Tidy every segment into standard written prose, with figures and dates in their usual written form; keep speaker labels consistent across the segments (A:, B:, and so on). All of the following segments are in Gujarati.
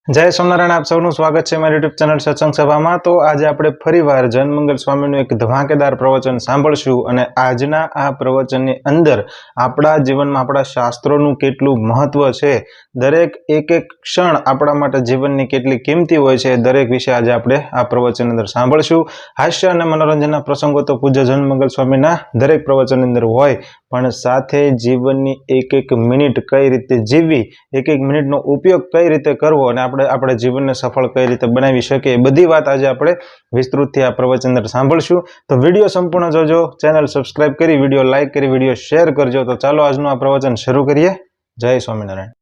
A: જય સ્વામિનારાયણ, આપ સૌનું સ્વાગત છે મારી યુટ્યુબ ચેનલ સત્સંગ સભામાં। તો આજે આપણે ફરીવાર જનમંગલ સ્વામીનું એક ધમાકેદાર પ્રવચન સાંભળશું અને આજના આ પ્રવચનની અંદર આપણા જીવનમાં આપણા શાસ્ત્રોનું કેટલું મહત્વ છે, દરેક એક ક્ષણ આપણા માટે જીવનની કેટલી કિંમતી હોય છે, દરેક વિશે આજે આપણે આ પ્રવચનની અંદર સાંભળશું। હાસ્ય અને મનોરંજનના પ્રસંગો તો પૂજ્ય જનમંગલ સ્વામીના દરેક પ્રવચનની અંદર હોય, પણ સાથે જીવનની એક એક મિનિટ કઈ રીતે જીવવી, એક એક મિનિટનો ઉપયોગ કઈ રીતે કરવો અને આપણે જીવનને સફળ કઈ રીતે બનાવી શકીએ, બધી વાત આજે આપણે વિસ્તૃતથી આ પ્રવચન અંદર સાંભળશું। તો વિડીયો સંપૂર્ણ જોજો, ચેનલ સબસ્ક્રાઇબ કરી, વિડીયો લાઇક કરી, વિડીયો શેર કરજો। તો ચાલો આજનું આ પ્રવચન શરૂ કરીએ। જય સ્વામિનારાયણ।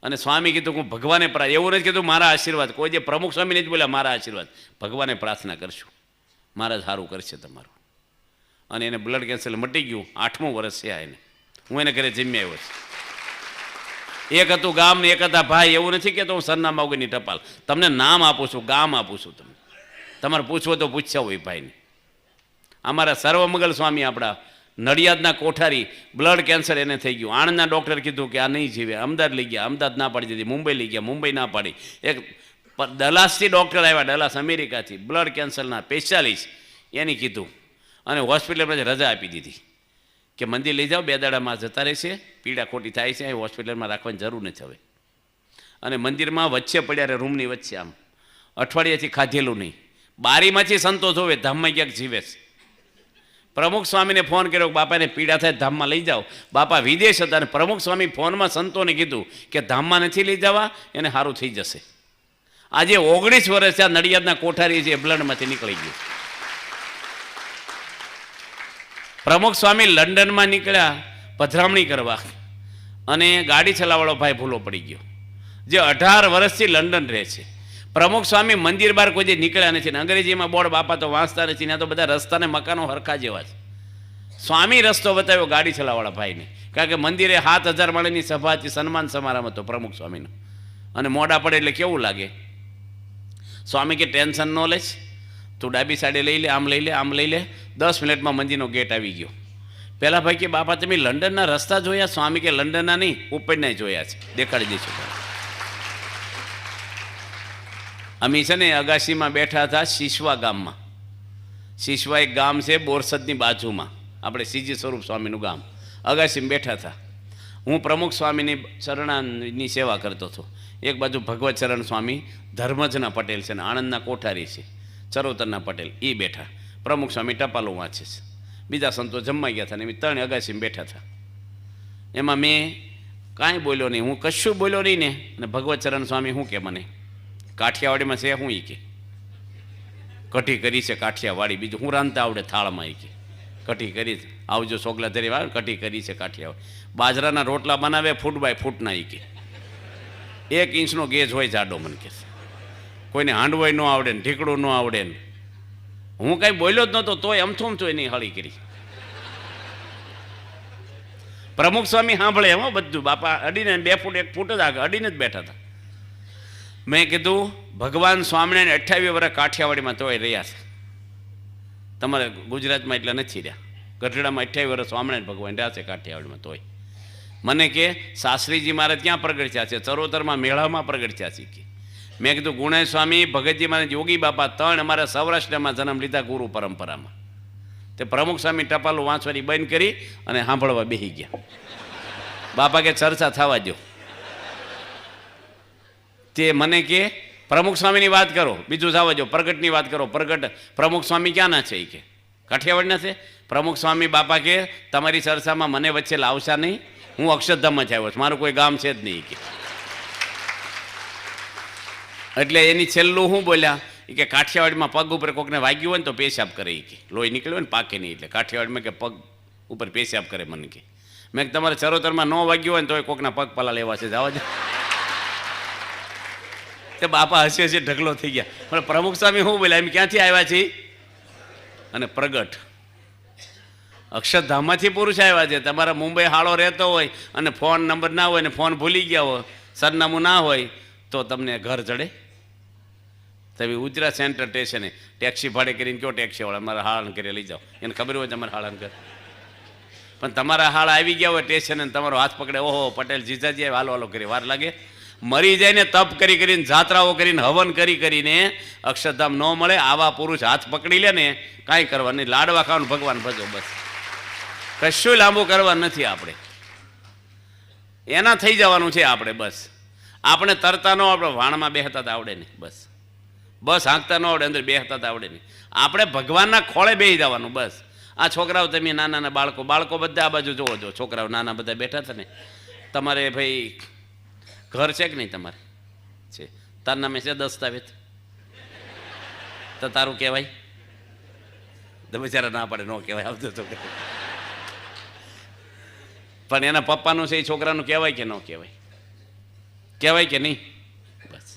B: અને સ્વામી કીધું હું ભગવાને એવું નથી કીધું મારા આશીર્વાદ, કોઈ જે પ્રમુખ સ્વામી નથી બોલ્યા મારા આશીર્વાદ, ભગવાને પ્રાર્થના કરશું, મારા સારું કરશે તમારું। અને એને બ્લડ કેન્સર મટી ગયું, 8મું વર્ષ છે એને, હું એને ઘરે જમી આવ્યો છું। એક હતું ગામ ને એક હતા ભાઈ, એવું નથી કહેતો હું સરનામા વગરની ટપાલ, તમને નામ આપું છું, ગામ આપું છું, તમને તમારે પૂછવો તો પૂછ્યા હોય ભાઈને। અમારા સર્વમંગલ સ્વામી આપણા નડિયાદના કોઠારી, બ્લડ કેન્સર એને થઈ ગયું, આણંદના ડૉક્ટર કીધું કે આ નહીં જીવે, અમદાવાદ લઈ ગયા, અમદાવાદ ના પાડી દીધી, મુંબઈ લઈ ગયા, મુંબઈ ના પાડી, એક ડલાસથી ડૉક્ટર આવ્યા, ડલાસ અમેરિકાથી, બ્લડ કેન્સરના સ્પેશિયાલિસ્ટ, એની કીધું અને હોસ્પિટલ પછી રજા આપી દીધી કે મંદિર લઈ જાઓ, 2 દાડામાં જતા રહેશે, પીડા ખોટી થાય છે, હોસ્પિટલમાં રાખવાની જરૂર નથી હવે। અને મંદિરમાં વચ્ચે પડ્યા રહે, રૂમની વચ્ચે, આમ અઠવાડિયાથી ખાધેલું નહીં, બારીમાંથી સંતો જોવે, ધામમાં ક્યાંક જીવે છે। પ્રમુખ સ્વામીને ફોન કર્યો, બાપાને પીડા થાય ધામમાં લઈ જાઓ, બાપા વિદેશ હતા અને પ્રમુખ સ્વામી ફોનમાં સંતોને કીધું કે ધામમાં નથી લઈ જવા, એને સારું થઈ જશે। આજે 19 વર્ષ આ નડિયાદના કોઠારી છે, બ્લડમાંથી નીકળી ગયું। પ્રમુખ સ્વામી લંડનમાં નીકળ્યા પધરામણી કરવા, અને ગાડી ચલાવવાળો ભાઈ ભૂલો પડી ગયો, જે 18 વર્ષથી લંડન રહે છે। પ્રમુખ સ્વામી મંદિર બહાર કોઈ નીકળ્યા નથી, અંગ્રેજીમાં બોર્ડ બાપા તો વાંચતા નથી, ત્યાં તો બધા રસ્તાને મકાનો હરખા જેવા છે। સ્વામી રસ્તો બતાવ્યો ગાડી ચલાવવાળા ભાઈને, કારણ કે મંદિરે 7000 માળીની સભા હતી, સન્માન સમારંભ હતો પ્રમુખ સ્વામીનો, અને મોડા પડે એટલે કેવું લાગે। સ્વામી કે ટેન્શન ન લે, તું ડાબી સાઈડે લઈ લે, આમ લઈ લે, આમ લઈ લે। 10 મિનિટમાં મંદિરનો ગેટ આવી ગયો। પહેલા ભાઈ કે બાપા તમે લંડનના રસ્તા જોયા? સ્વામી કે લંડનના નહીં, ઉપરના જોયા છે, દેખાડી દઈશું। અમે છે ને અગાશીમાં બેઠા હતા શીશવા ગામમાં, શીશવા એક ગામ છે બોરસદની બાજુમાં, આપણે સીજી સ્વરૂપ સ્વામીનું ગામ, અગાશીમાં બેઠા હતા। હું પ્રમુખ સ્વામીની શરણાની સેવા કરતો હતો, એક બાજુ ભગવત ચરણ સ્વામી ધર્મજના પટેલ છે ને આણંદના કોઠારી છે ચરોતરના પટેલ, એ બેઠા, પ્રમુખ સ્વામી ટપાલો વાંચે છે, બીજા સંતો જમવા ગયા હતા ને એમ 3 અગાશીમાં બેઠા હતા। એમાં મેં કાંઈ બોલ્યો નહીં, હું કશું બોલ્યો નહીં ને, અને ભગવત ચરણ સ્વામી શું કે મને, કાઠિયાવાડીમાં છે શું, એ કે કઢી કરી છે કાઠિયાવાડી, બીજું હું રાંધતા આવડે થાળમાં, એ કે કઢી કરી, આવજો સોગલા ધરી આવે, કઢી કરી છે કાઠિયાવાડી, બાજરાના રોટલા બનાવે ફૂટ બાય ફૂટના, એ કે 1 ઇંચનો ગેજ હોય જાડો, મને કે કોઈને હાંડવાય ન આવડે ને ઢીકડું ન આવડે ને, હું કાંઈ બોલ્યો જ નહોતો, તોય અમથું એની હળી કરી। પ્રમુખ સ્વામી સાંભળે એમ બધું, બાપા અડીને 2 ફૂટ 1 ફૂટ જ આગળ અડીને જ બેઠા હતા। મેં કીધું ભગવાન સ્વામિનારાયણ 28 વર્ષ કાઠિયાવાડીમાં તોય રહ્યા છે, તમારે ગુજરાતમાં એટલા નથી રહ્યા, ગઢડામાં 28 વર્ષ સ્વામિનારાયણ ભગવાન રહ્યા છે કાઠિયાવાડીમાં તોય। મને કે શાસ્ત્રીજી મારે ક્યાં પ્રગટ્યા છે? ચરોતરમાં મેળામાં પ્રગટ્યા છે કે। મેં કીધું ગુણેશ સ્વામી, ભગતજી મહારાજ, યોગી બાપા 3 અમારા સૌરાષ્ટ્રમાં જન્મ લીધા ગુરુ પરંપરામાં। તે પ્રમુખ સ્વામી ટપાલું વાંચવાની બંધ કરી અને સાંભળવા બેસી ગયા। બાપા કે ચર્ચા થવા દો। તે મને કે પ્રમુખ સ્વામીની વાત કરો, બીજું જવા દો, પ્રગટની વાત કરો। પ્રગટ પ્રમુખ સ્વામી ક્યાંના છે? એ કે કાઠિયાવાડના છે। પ્રમુખ સ્વામી બાપા કે તમારી ચર્ચામાં મને વચ્ચે લાવશા નહીં, હું અક્ષરધામમાં જ આવ્યો છું, મારું કોઈ ગામ છે જ નહીં કે। એટલે એની છેલ્લું શું બોલ્યા કે કાઠિયાવાડમાં પગ ઉપર કોકને વાગ્યું હોય ને તો પેશાબ કરે, કે લોહી નીકળ્યું હોય ને પાકે નહીં, એટલે કાઠિયાવાડમાં કે પગ ઉપર પેશાબ કરે। મને કે મેં તમારે ચરોતરમાં ન વાગ્યું હોય ને તો કોકના પગ પલા લેવા છે, જવા દે। તે બાપા હસી હસી ઢગલો થઈ ગયા, પણ પ્રમુખ સ્વામી શું બોલ્યા, એમ ક્યાંથી આવ્યા છે? અને પ્રગટ અક્ષરધામમાંથી પુરુષ આવ્યા છે। તમારા મુંબઈ હાળો રહેતો હોય અને ફોન નંબર ના હોય ને ફોન ભૂલી ગયા હોય, સરનામું ના હોય, તો તમને ઘર ચડે? તમે ઉજરા સેન્ટર સ્ટેશને ટેક્સી ભાડે કરીને કયો ટેક્સીવાળા મારા હાળન કરી લઈ જાઓ, એને ખબર હોય તમારે હાળન કર, પણ તમારા હાળ આવી ગયા હોય સ્ટેશન અને તમારો હાથ પકડે, ઓહો પટેલ જીજાજી હાલો હાલો કરી વાર લાગે? મરી જાય ને તપ કરી કરીને જાત્રાઓ કરીને હવન કરી કરીને અક્ષરધામ ન મળે. આવા પુરુષ હાથ પકડી લે ને કાંઈ કરવા નહીં, લાડવા ખાવાનું, ભગવાન ભજો, બસ કશું લાંબુ કરવા નથી. આપણે એના થઈ જવાનું છે. આપણે બસ આપણે તરતા ન આપણે વાણમાં બેહતા આવડે નહીં, બસ હાંકતા ન આવડે, અંદર બેહતા આવડે નહીં. આપણે ભગવાનના ખોળે બેસી જવાનું બસ. આ છોકરાઓ તમે નાના બાળકો બધા આ બાજુ જોવો છો, છોકરાઓ નાના બધા બેઠા હતા ને. તમારે ભાઈ ઘર છે કે નહીં? તમારે છે. તાર નામે છે દસ્તાવેજ? તો તારું કહેવાય? તો બિચારા ના પડે, ન કહેવાય, આવતો તો પણ એના પપ્પાનું છે એ છોકરાનું કહેવાય કે ન કહેવાય? કહેવાય કે નહીં? બસ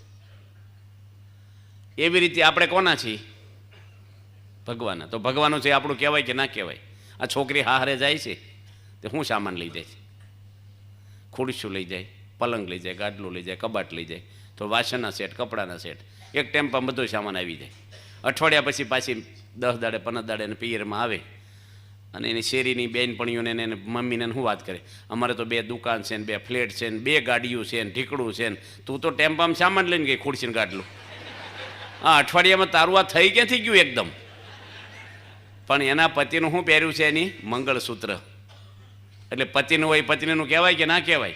B: એવી રીતે આપણે કોના છીએ? ભગવાનના. તો ભગવાનનું છે આપણું કહેવાય કે ના કહેવાય? આ છોકરી હારે જાય છે તો શું સામાન લઈ જાય છે? ખુરશીઓ લઈ જાય, પલંગ લઈ જાય, ગાડલું લઈ જાય, કબાટ લઈ જાય, તો વાસણના સેટ, કપડાના સેટ, એક ટેમ્પામાં બધો સામાન આવી જાય. અઠવાડિયા પછી પાછી 10 દાડે 15 દાડે એને પિયરમાં આવે અને એની શેરીની બેનપણીઓને એને મમ્મીને શું વાત કરે, અમારે તો 2 દુકાન છે ને 2 ફ્લેટ છે ને 2 ગાડીઓ છે ને ઢીકડું છે ને, તું તો ટેમ્પામાં સામાન લઈને ગઈ ખુરશીને ગાડલું. હા, અઠવાડિયામાં તારું આ થઈ ક્યાંથી ગયું એકદમ? પણ એના પતિનું શું પહેર્યું છે? એની મંગળસૂત્ર. એટલે પતિનું હોય, પત્નીનું કહેવાય કે ના કહેવાય?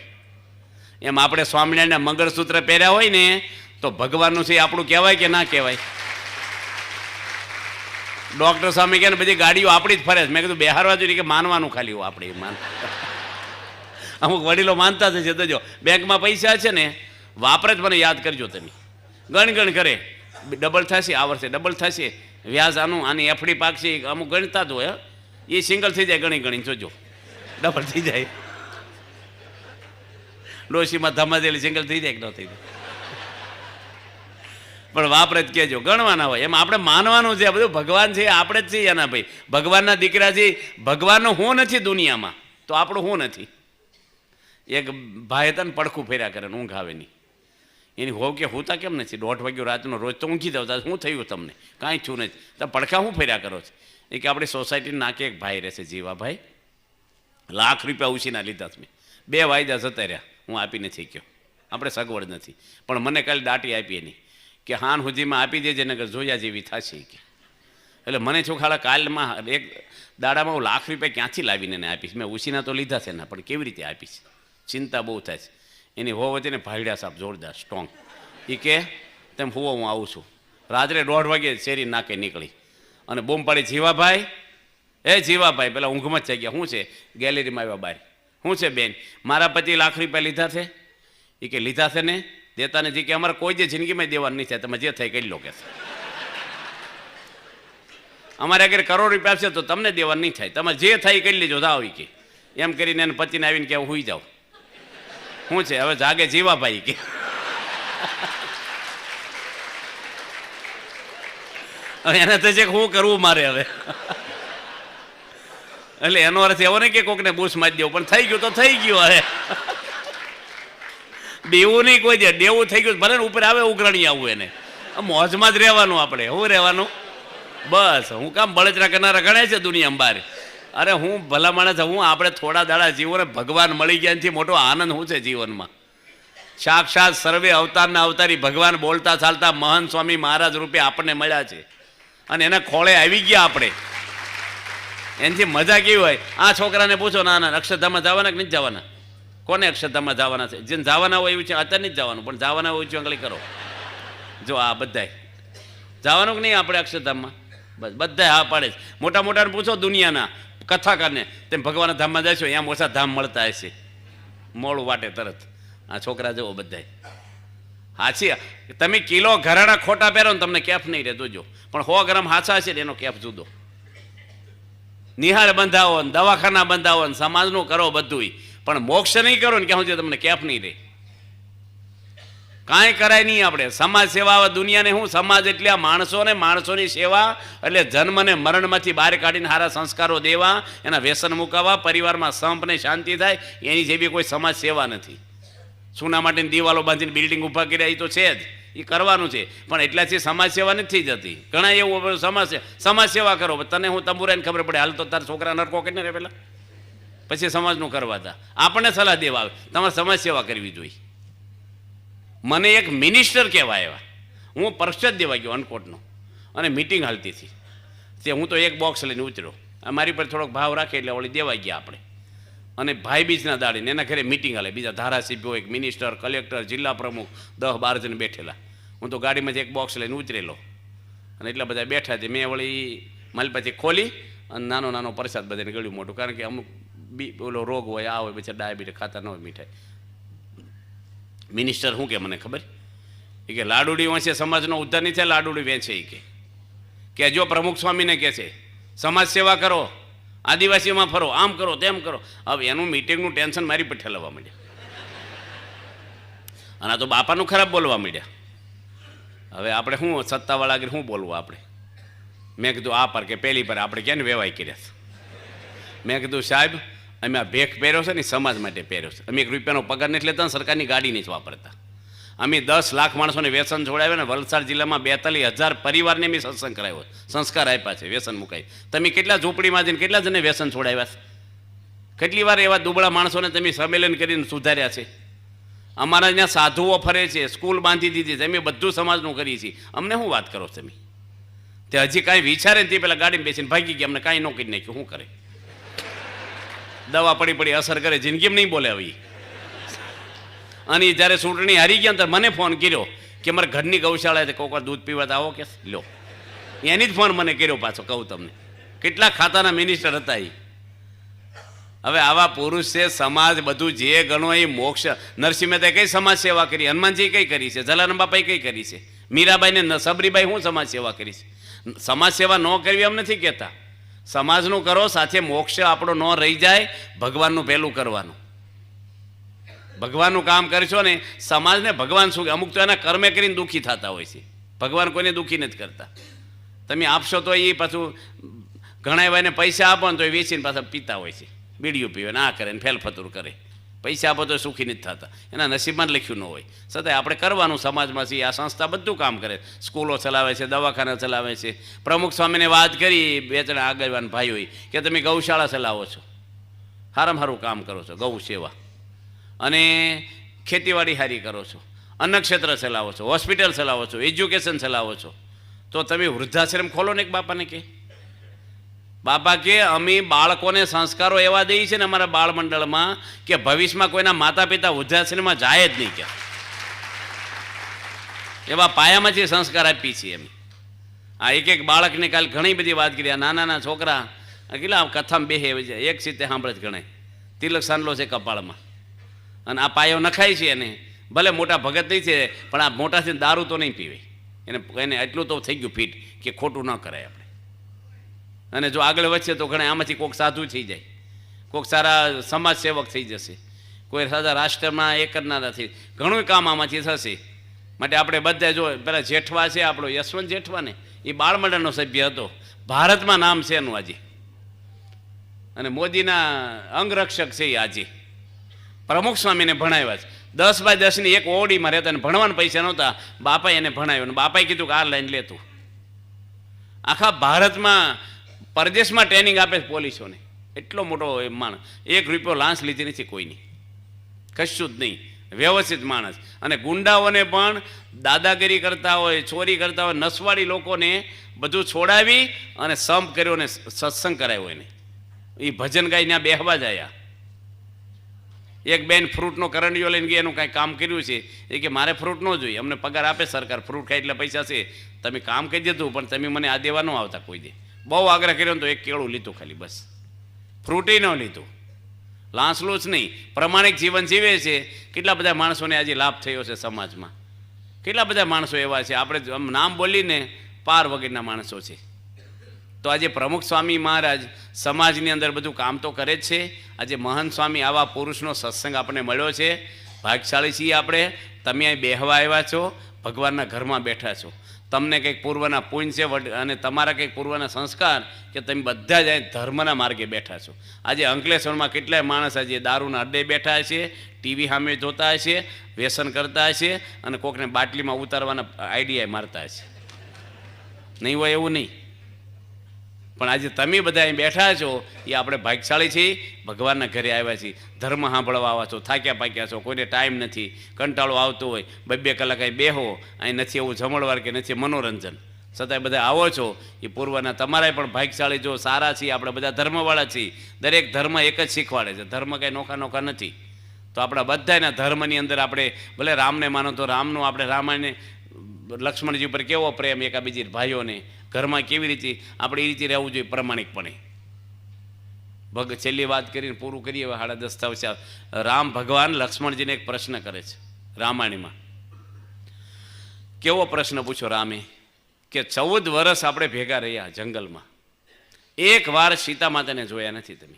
B: એમ આપણે સ્વામિનારાયણના મંગળસૂત્ર પહેર્યા હોય ને તો ભગવાનનું છે આપણું કહેવાય કે ના કહેવાય? ડૉક્ટર સ્વામી કહે ને બધી ગાડીઓ આપણી જ ફરે છે. મેં કીધું બેહારવા જોઈએ કે માનવાનું ખાલી હોય આપણે અમુક વડીલો માનતા જ છે. તો જો બેંકમાં પૈસા છે ને વાપરે જ મને યાદ કરજો તમે. ગણ કરે, ડબલ થશે, આ વર્ષે ડબલ થશે, વ્યાજ આનું, આની એફડી પાકશે, અમુક ગણતા જ હોય. એ સિંગલ થઈ જાય, ગણી જોજો ડબલ થઈ જાય. ડોશીમાં ધમાદેલી સિંગલ થઈ જાય કે ન થઈ જાય? પણ વાપરે જ કહેજો, ગણવાના હોય. એમ આપણે માનવાનું છે બધું ભગવાન છે, આપણે જ છીએ એના ભાઈ, ભગવાનના દીકરા છે. ભગવાનનો હું નથી દુનિયામાં તો આપણું હું નથી. એક ભાઈ હતા ને પડખું ફેર્યા કરે, ઊંઘ આવે નહીં. એની હોવ કે હોતા કેમ નથી? 1:30 વાગ્યો રાતનો, રોજ તો ઊંઘી જતા, શું થયું તમને? કાંઈ છું નથી. તો પડખા શું ફેર્યા કરો છો? એ કે આપણી સોસાયટીના નાકે એક ભાઈ રહેશે, જીવાભાઈ, લાખ રૂપિયા ઉછીના લીધા તમે, 2 વાયદા જતા રહ્યા, હું આપી નથી ગયો, આપણે સગવડ નથી, પણ મને કાલે દાટી આપી એની કે હાન સુધીમાં આપી દેજે નગર જોયા જેવી થશે કે. એટલે મને છો ખાલા કાલમાં એક દાડામાં હું લાખ રૂપિયા ક્યાંથી લાવીને એને આપીશ? મેં ઉછીના તો લીધા છે ને, પણ કેવી રીતે આપીશ? ચિંતા બહુ થાય છે. એની હોવ હતી ને ભાઈડા સાહેબ જોરદાર સ્ટ્રોંગ. એ કે તેમ હુવો હું આવું છું. રાત્રે 1:30 વાગે શેરી નાકે નીકળી અને બૂમ પાડી, જીવાભાઈ, એ જીવાભાઈ, પેલા ઊંઘમાં જ થઈ ગયા. શું છે? ગેલેરીમાં આવ્યા બહાર. શું છે બેન? મારા પતિ લાખ રૂપિયા લીધા છે. એ કે લીધા છે ને, દેતા નથી. કે અમારે કોઈ જે જિંદગીમાં દેવાનું નહીં થાય, તમે જે થઈ કરી લો કે અમારે અગર કરોડ રૂપિયા આપશે તો તમને દેવાનું નહીં થાય, તમે જે થાય કરી લેજો, જાઓ. કે એમ કરીને એને પતિને આવીને કે હુઈ જાઓ. શું છે? હવે જાગે જીવાભાઈ કે હવે એને તો છે શું કરવું મારે હવે. એટલે એનો અર્થ એવો નહીં કે કોકને બૂસ મારી દેવું, પણ થઈ ગયું તો થઈ ગયું. હવે દેવું નહીં કોઈ દે, દેવું થઈ ગયું ભલે ઉપર આવે ઉઘરાણી આવું, એને મોજમાં જ રહેવાનું. આપણે શું રહેવાનું? બસ હું કામ બળતરા કરનારા ગણાય છે દુનિયામાં બહાર? અરે હું ભલા માણસ, હું આપણે થોડા દાડા જીવોને ભગવાન મળી ગયા એનાથી મોટો આનંદ શું છે જીવનમાં? સાક્ષાત સર્વે અવતારના અવતારી ભગવાન બોલતા ચાલતા મહંત સ્વામી મહારાજ રૂપે આપણને મળ્યા છે અને એના ખોળે આવી ગયા આપણે. એનાથી મજા કેવી હોય? આ છોકરાને પૂછો, ના અક્ષરધામમાં જવાના કે નથી જવાના? કોને અક્ષરધામમાં જવાના છે? જેને જવાના હોય એવું છે, અત્યારે નથી જવાનું, પણ જવાના હોય ચોંગળી કરો. જો આ બધાય જવાનું કે નહીં આપણે અક્ષરધામમાં? બસ બધા હા પાડે છે. મોટા મોટાને પૂછો દુનિયાના કથાકારને, તેમ ભગવાનના ધામમાં જશો, એમ ઓછા ધામ મળતા હશે, મોડું વાટે તરત. આ છોકરા જુઓ બધાય હાચી. તમે કિલો ઘરાણા ખોટા પહેરો ને તમને કેફ નહીં રહે જોજો, પણ 100 ગ્રામ હાચા હશે ને એનો કેફ જુદો. નિહાળ બંધાવો ને દવાખાના બંધાવો ને સમાજનું કરો બધું, પણ મોક્ષ નહીં કરો ને ક્યાં સુધી તમને કેફ નહીં રહે. કાંઈ કરાય નહીં. આપણે સમાજ સેવા, દુનિયાને હું સમાજ એટલે આ માણસોને, માણસોની સેવા એટલે જન્મને મરણમાંથી બહાર કાઢીને સારા સંસ્કારો દેવા, એના વ્યસન મુકાવવા, પરિવારમાં સંપને શાંતિ થાય, એની જેવી કોઈ સમાજ સેવા નથી. સુના માટેની દિવાલો બાંધીને બિલ્ડિંગ ઊભા કર્યા એ તો છે જ, એ કરવાનું છે, પણ એટલાથી સમાજ સેવા નથી જતી. ઘણા એવું સમાજ સેવા કરો, તને હું તંબુરાને ખબર પડે, હાલ તો તારા છોકરા નરકો કરીને રે પેલા, પછી સમાજનું કરવા હતા. આપણને સલાહ દેવા આવે તમારે સમાજ સેવા કરવી જોઈએ. મને એક મિનિસ્ટર કહેવા આવ્યા, હું પરક્ષત દેવા ગયો અનકોટનો, અને મિટિંગ હાલતી હતી. તે હું તો એક બોક્સ લઈને ઉતર્યો, મારી પર થોડોક ભાવ રાખે એટલે વળી દેવાઈ ગયા આપણે. અને ભાઈ બીજના દાડીને એના ઘરે મિટિંગ હાલે, બીજા ધારાસભ્યો, એક મિનિસ્ટર, કલેક્ટર, જિલ્લા પ્રમુખ, 10-12 જણ બેઠેલા. હું તો ગાડીમાંથી એક બોક્સ લઈને ઉતરેલો, અને એટલા બધા બેઠા છે. મેં વળી મારી પાસે ખોલી અને નાનો નાનો પ્રસાદ બધાને ગળ્યું મોટું, કારણ કે અમુક ઓલો રોગ હોય, આ હોય, પછી ડાયાબિટીસ ખાતા ન હોય મીઠાઈ. મિનિસ્ટર શું કે મને ખબર, એ કે લાડુડી વંશે સમાજનો ઉદ્ધાર નહીં થાય, લાડુડી વેચે. એ કે જો પ્રમુખ સ્વામીને કહે છે સમાજ સેવા કરો, આદિવાસીમાં ફરો, આમ કરો, તેમ કરો. હવે એનું મિટિંગનું ટેન્શન મારી પર ઠેલવવા માંડ્યા, અને આ તો બાપાનું ખરાબ બોલવા માંડ્યા. હવે આપણે શું સત્તાવાળા આગળ શું બોલવું આપણે? મેં કીધું આ પર કે પહેલી પર આપણે ક્યાં વેવાય કર્યા છે. મેં કીધું સાહેબ, અમે આ ભેખ પહેર્યો છે ને સમાજ માટે પહેર્યો છે. અમે 1 રૂપિયાનો પગાર નથી લેતા, સરકારની ગાડી નથી વાપરતા. અમે 10 લાખ માણસોને વ્યસન છોડાવ્યા ને વલસાડ જિલ્લામાં 42,000 પરિવારને અમે સત્સંગ કરાવ્યો, સંસ્કાર આપ્યા છે, વ્યસન મુકાય. તમે કેટલા ઝૂંપડીમાં જઈને કેટલા જણને વ્યસન છોડાવ્યા છે? કેટલી વાર એવા દુબળા માણસોને તમે સંમેલન કરીને સુધાર્યા છે? અમારા ત્યાં સાધુઓ ફરે છે, સ્કૂલ બાંધી દીધી છે, અમે બધું સમાજનું કરીએ છીએ. અમને શું વાત કરો તમે? તે હજી કાંઈ વિચારે ને તે પેલા ગાડીમાં બેસીને ભાગી ગયા, અમને કાંઈ ન કરી નાખ્યું. શું કરે? દવા પડી અસર કરે, જિંદગીમાં નહીં બોલે હવે. અને જ્યારે ચૂંટણી હારી ગયા ત્યારે મને ફોન કર્યો કે મારા ઘરની ગૌશાળા છે, કોઈક વાર દૂધ પીવા આવો કે લો. એની જ ફોન મને કર્યો પાછો. કહું તમને કેટલા ખાતાના મિનિસ્ટર હતા એ. હવે આવા પુરુષ છે, સમાજ બધું જે ગણો એ મોક્ષ. નરસિંહ મહેતાએ કઈ સમાજ સેવા કરી? હનુમાનજી કઈ કરી છે? જલારામ બાપાએ કઈ કરી છે? મીરાબાઈ ને સબરીબાઈ શું સમાજ સેવા કરી છે? સમાજ સેવા ન કરવી એમ નથી કહેતા, સમાજનું કરો, સાથે મોક્ષ આપણો ન રહી જાય. ભગવાનનું પહેલું કરવાનું, ભગવાનનું કામ કરશો ને સમાજને ભગવાન શું? અમુક તો એના કર્મે કરીને દુઃખી થતા હોય છે, ભગવાન કોઈને દુઃખી નથી કરતા. તમે આપશો તો એ પાછું ઘણા એવા એને પૈસા આપો ને તો એ વેચીને પાછા પીતા હોય છે, બીડીઓ પીવે ને આ કરે ને ફેલફતુર કરે. પૈસા આપો તો સુખી નથી થતા, એના નસીબમાં જ લખ્યું ન હોય. છતાંય આપણે કરવાનું સમાજમાં છીએ. આ સંસ્થા બધું કામ કરે, સ્કૂલો ચલાવે છે, દવાખાના ચલાવે છે. પ્રમુખ સ્વામીને વાત કરી 2 જણા આગેવાન ભાઈઓએ કે તમે ગૌશાળા ચલાવો છો, સારામાં સારું કામ કરો છો, ગૌ સેવા, અને ખેતીવાડી સારી કરો છો, અન્ન ક્ષેત્ર ચલાવો છો, હોસ્પિટલ ચલાવો છો, એજ્યુકેશન ચલાવો છો, તો તમે વૃદ્ધાશ્રમ ખોલો ને. એક બાપાને કે બાપા કે અમે બાળકોને સંસ્કારો એવા દઈએ છીએ ને અમારા બાળ મંડળમાં કે ભવિષ્યમાં કોઈના માતા પિતા વૃદ્ધાશ્રમમાં જાય જ નહીં. કે એવા પાયામાંથી સંસ્કાર આપીએ છીએ અમે. આ એક બાળકને કાલે ઘણી બધી વાત કરી. આ નાના છોકરા કેટલા કથામાં બેહે છે, એક સીતે સાંભળે જ ગણાય. તિલક સાંડલો છે કપાળમાં, અને આ પાયો નખાય છે એને. ભલે મોટા ભગત નહીં છે, પણ આ મોટા છે દારૂ તો નહીં પીવે. એને એટલું તો થઈ ગયું ફીટ કે ખોટું ન કરાય આપણે. અને જો આગળ વધશે તો ઘણા આમાંથી કોઈક સાધુ થઈ જાય, કોઈક સારા સમાજ સેવક થઈ જશે, કોઈ સારા રાષ્ટ્રમાં એ કરનારા થઈ, ઘણું કામ આમાંથી થશે. માટે આપણે બધા જો પેલા જેઠવા છે આપણો યશવંત જેઠવા ને, એ બાળમંડળનો સભ્ય હતો, ભારતમાં નામ છે એનું આજે, અને મોદીના અંગરક્ષક છે એ આજે. પ્રમુખ સ્વામીને ભણાવ્યા છે. 10x10ની એક ઓડીમાં રહેતા, અને ભણવાના પૈસા નહોતા. બાપાએ એને ભણાવ્યો, અને બાપાએ કીધું કે આ લાઈન લેતું. આખા ભારતમાં પરદેશમાં ટ્રેનિંગ આપે છે પોલીસોને. એટલો મોટો માણસ, 1 રૂપિયો લાંચ લીધી નથી કોઈની, કશું જ નહીં, વ્યવસ્થિત માણસ. અને ગુંડાઓને પણ દાદાગીરી કરતા હોય, ચોરી કરતા હોય, નસવાડી લોકોને બધું છોડાવી અને સંપ કર્યો ને સત્સંગ કરાવ્યો એને. એ ભજન ગાઈ ત્યાં બેહવા જ આવ્યા. એક બેન ફ્રૂટનો કરંડિયો લઈને ગઈ, એનું કાંઈ કામ કર્યું છે. એ કે મારે ફ્રૂટ ન જોઈએ, અમને પગાર આપે સરકાર, ફ્રૂટ ખાય એટલે પૈસા છે, તમે કામ કરી દીધું પણ તમે મને આ દેવા ન આવતા કોઈ દે. બહુ આગ્રહ કર્યો ને તો 1 કેળું લીધું ખાલી, બસ, ફ્રૂટે ન લીધું. લાંચલું જ નહીં, પ્રમાણિક જીવન જીવે છે. કેટલા બધા માણસોને આજે લાભ થયો છે સમાજમાં. કેટલા બધા માણસો એવા છે, આપણે નામ બોલીને પાર વગેરેના માણસો છે. તો આજે પ્રમુખ સ્વામી મહારાજ સમાજની અંદર બધું કામ તો કરે જ છે. આજે મહંત સ્વામી આવા પુરુષનો સત્સંગ આપણને મળ્યો છે. ભાગશાળી છીએ આપણે. તમે અહીં બેહવા આવ્યા છો, ભગવાનના ઘરમાં બેઠા છો. તમને કંઈક પૂર્વના પુણ્ય છે અને તમારા કંઈક પૂર્વના સંસ્કાર કે તમે બધા જ અહીં ધર્મના માર્ગે બેઠા છો. આજે અંકલેશ્વરમાં કેટલાય માણસ આજે દારૂના અડ્ડે બેઠા છે, ટીવી સામે જોતા હશે, વ્યસન કરતા હશે, અને કોકને બાટલીમાં ઉતારવાના આઈડિયા મારતા હશે. નહીં હોય એવું નહીં. પણ આજે તમે બધા અહીં બેઠા છો એ આપણે ભાગ્યશાળી છીએ, ભગવાનના ઘરે આવ્યા છીએ, ધર્મ સાંભળવા આવ્યા છો, થાક્યા પાક્યા છો, કોઈને ટાઈમ નથી, કંટાળો આવતો હોય, 2-2 કલાક અહીં બેહો, અહીં નથી એવું જમણવાર કે નથી મનોરંજન, છતાંય બધા આવો છો એ પૂર્વના તમારાય પણ ભાગ્યશાળી. જો સારા છીએ, આપણે બધા ધર્મવાળા છીએ, દરેક ધર્મ એક જ શીખવાડે છે, ધર્મ કંઈ નોખા નોખા નથી. તો આપણા બધાના ધર્મની અંદર આપણે ભલે રામને માનો તો રામનું, આપણે રામાયણને લક્ષ્મણજી ઉપર કેવો પ્રેમ, એકાબીજી ભાઈઓને, ઘરમાં કેવી રીતે આપણે એ રીતે રહેવું જોઈએ પ્રમાણિકપણે. છેલ્લી વાત કરીને પૂરું કરીએ, હવે 10:30 થશે. રામ ભગવાન લક્ષ્મણજીને એક પ્રશ્ન કરે છે રામાયણમાં. કેવો પ્રશ્ન પૂછ્યો રામે કે 14 વર્ષ આપણે ભેગા રહ્યા જંગલમાં, એક વાર સીતા માતાને જોયા નથી તમે,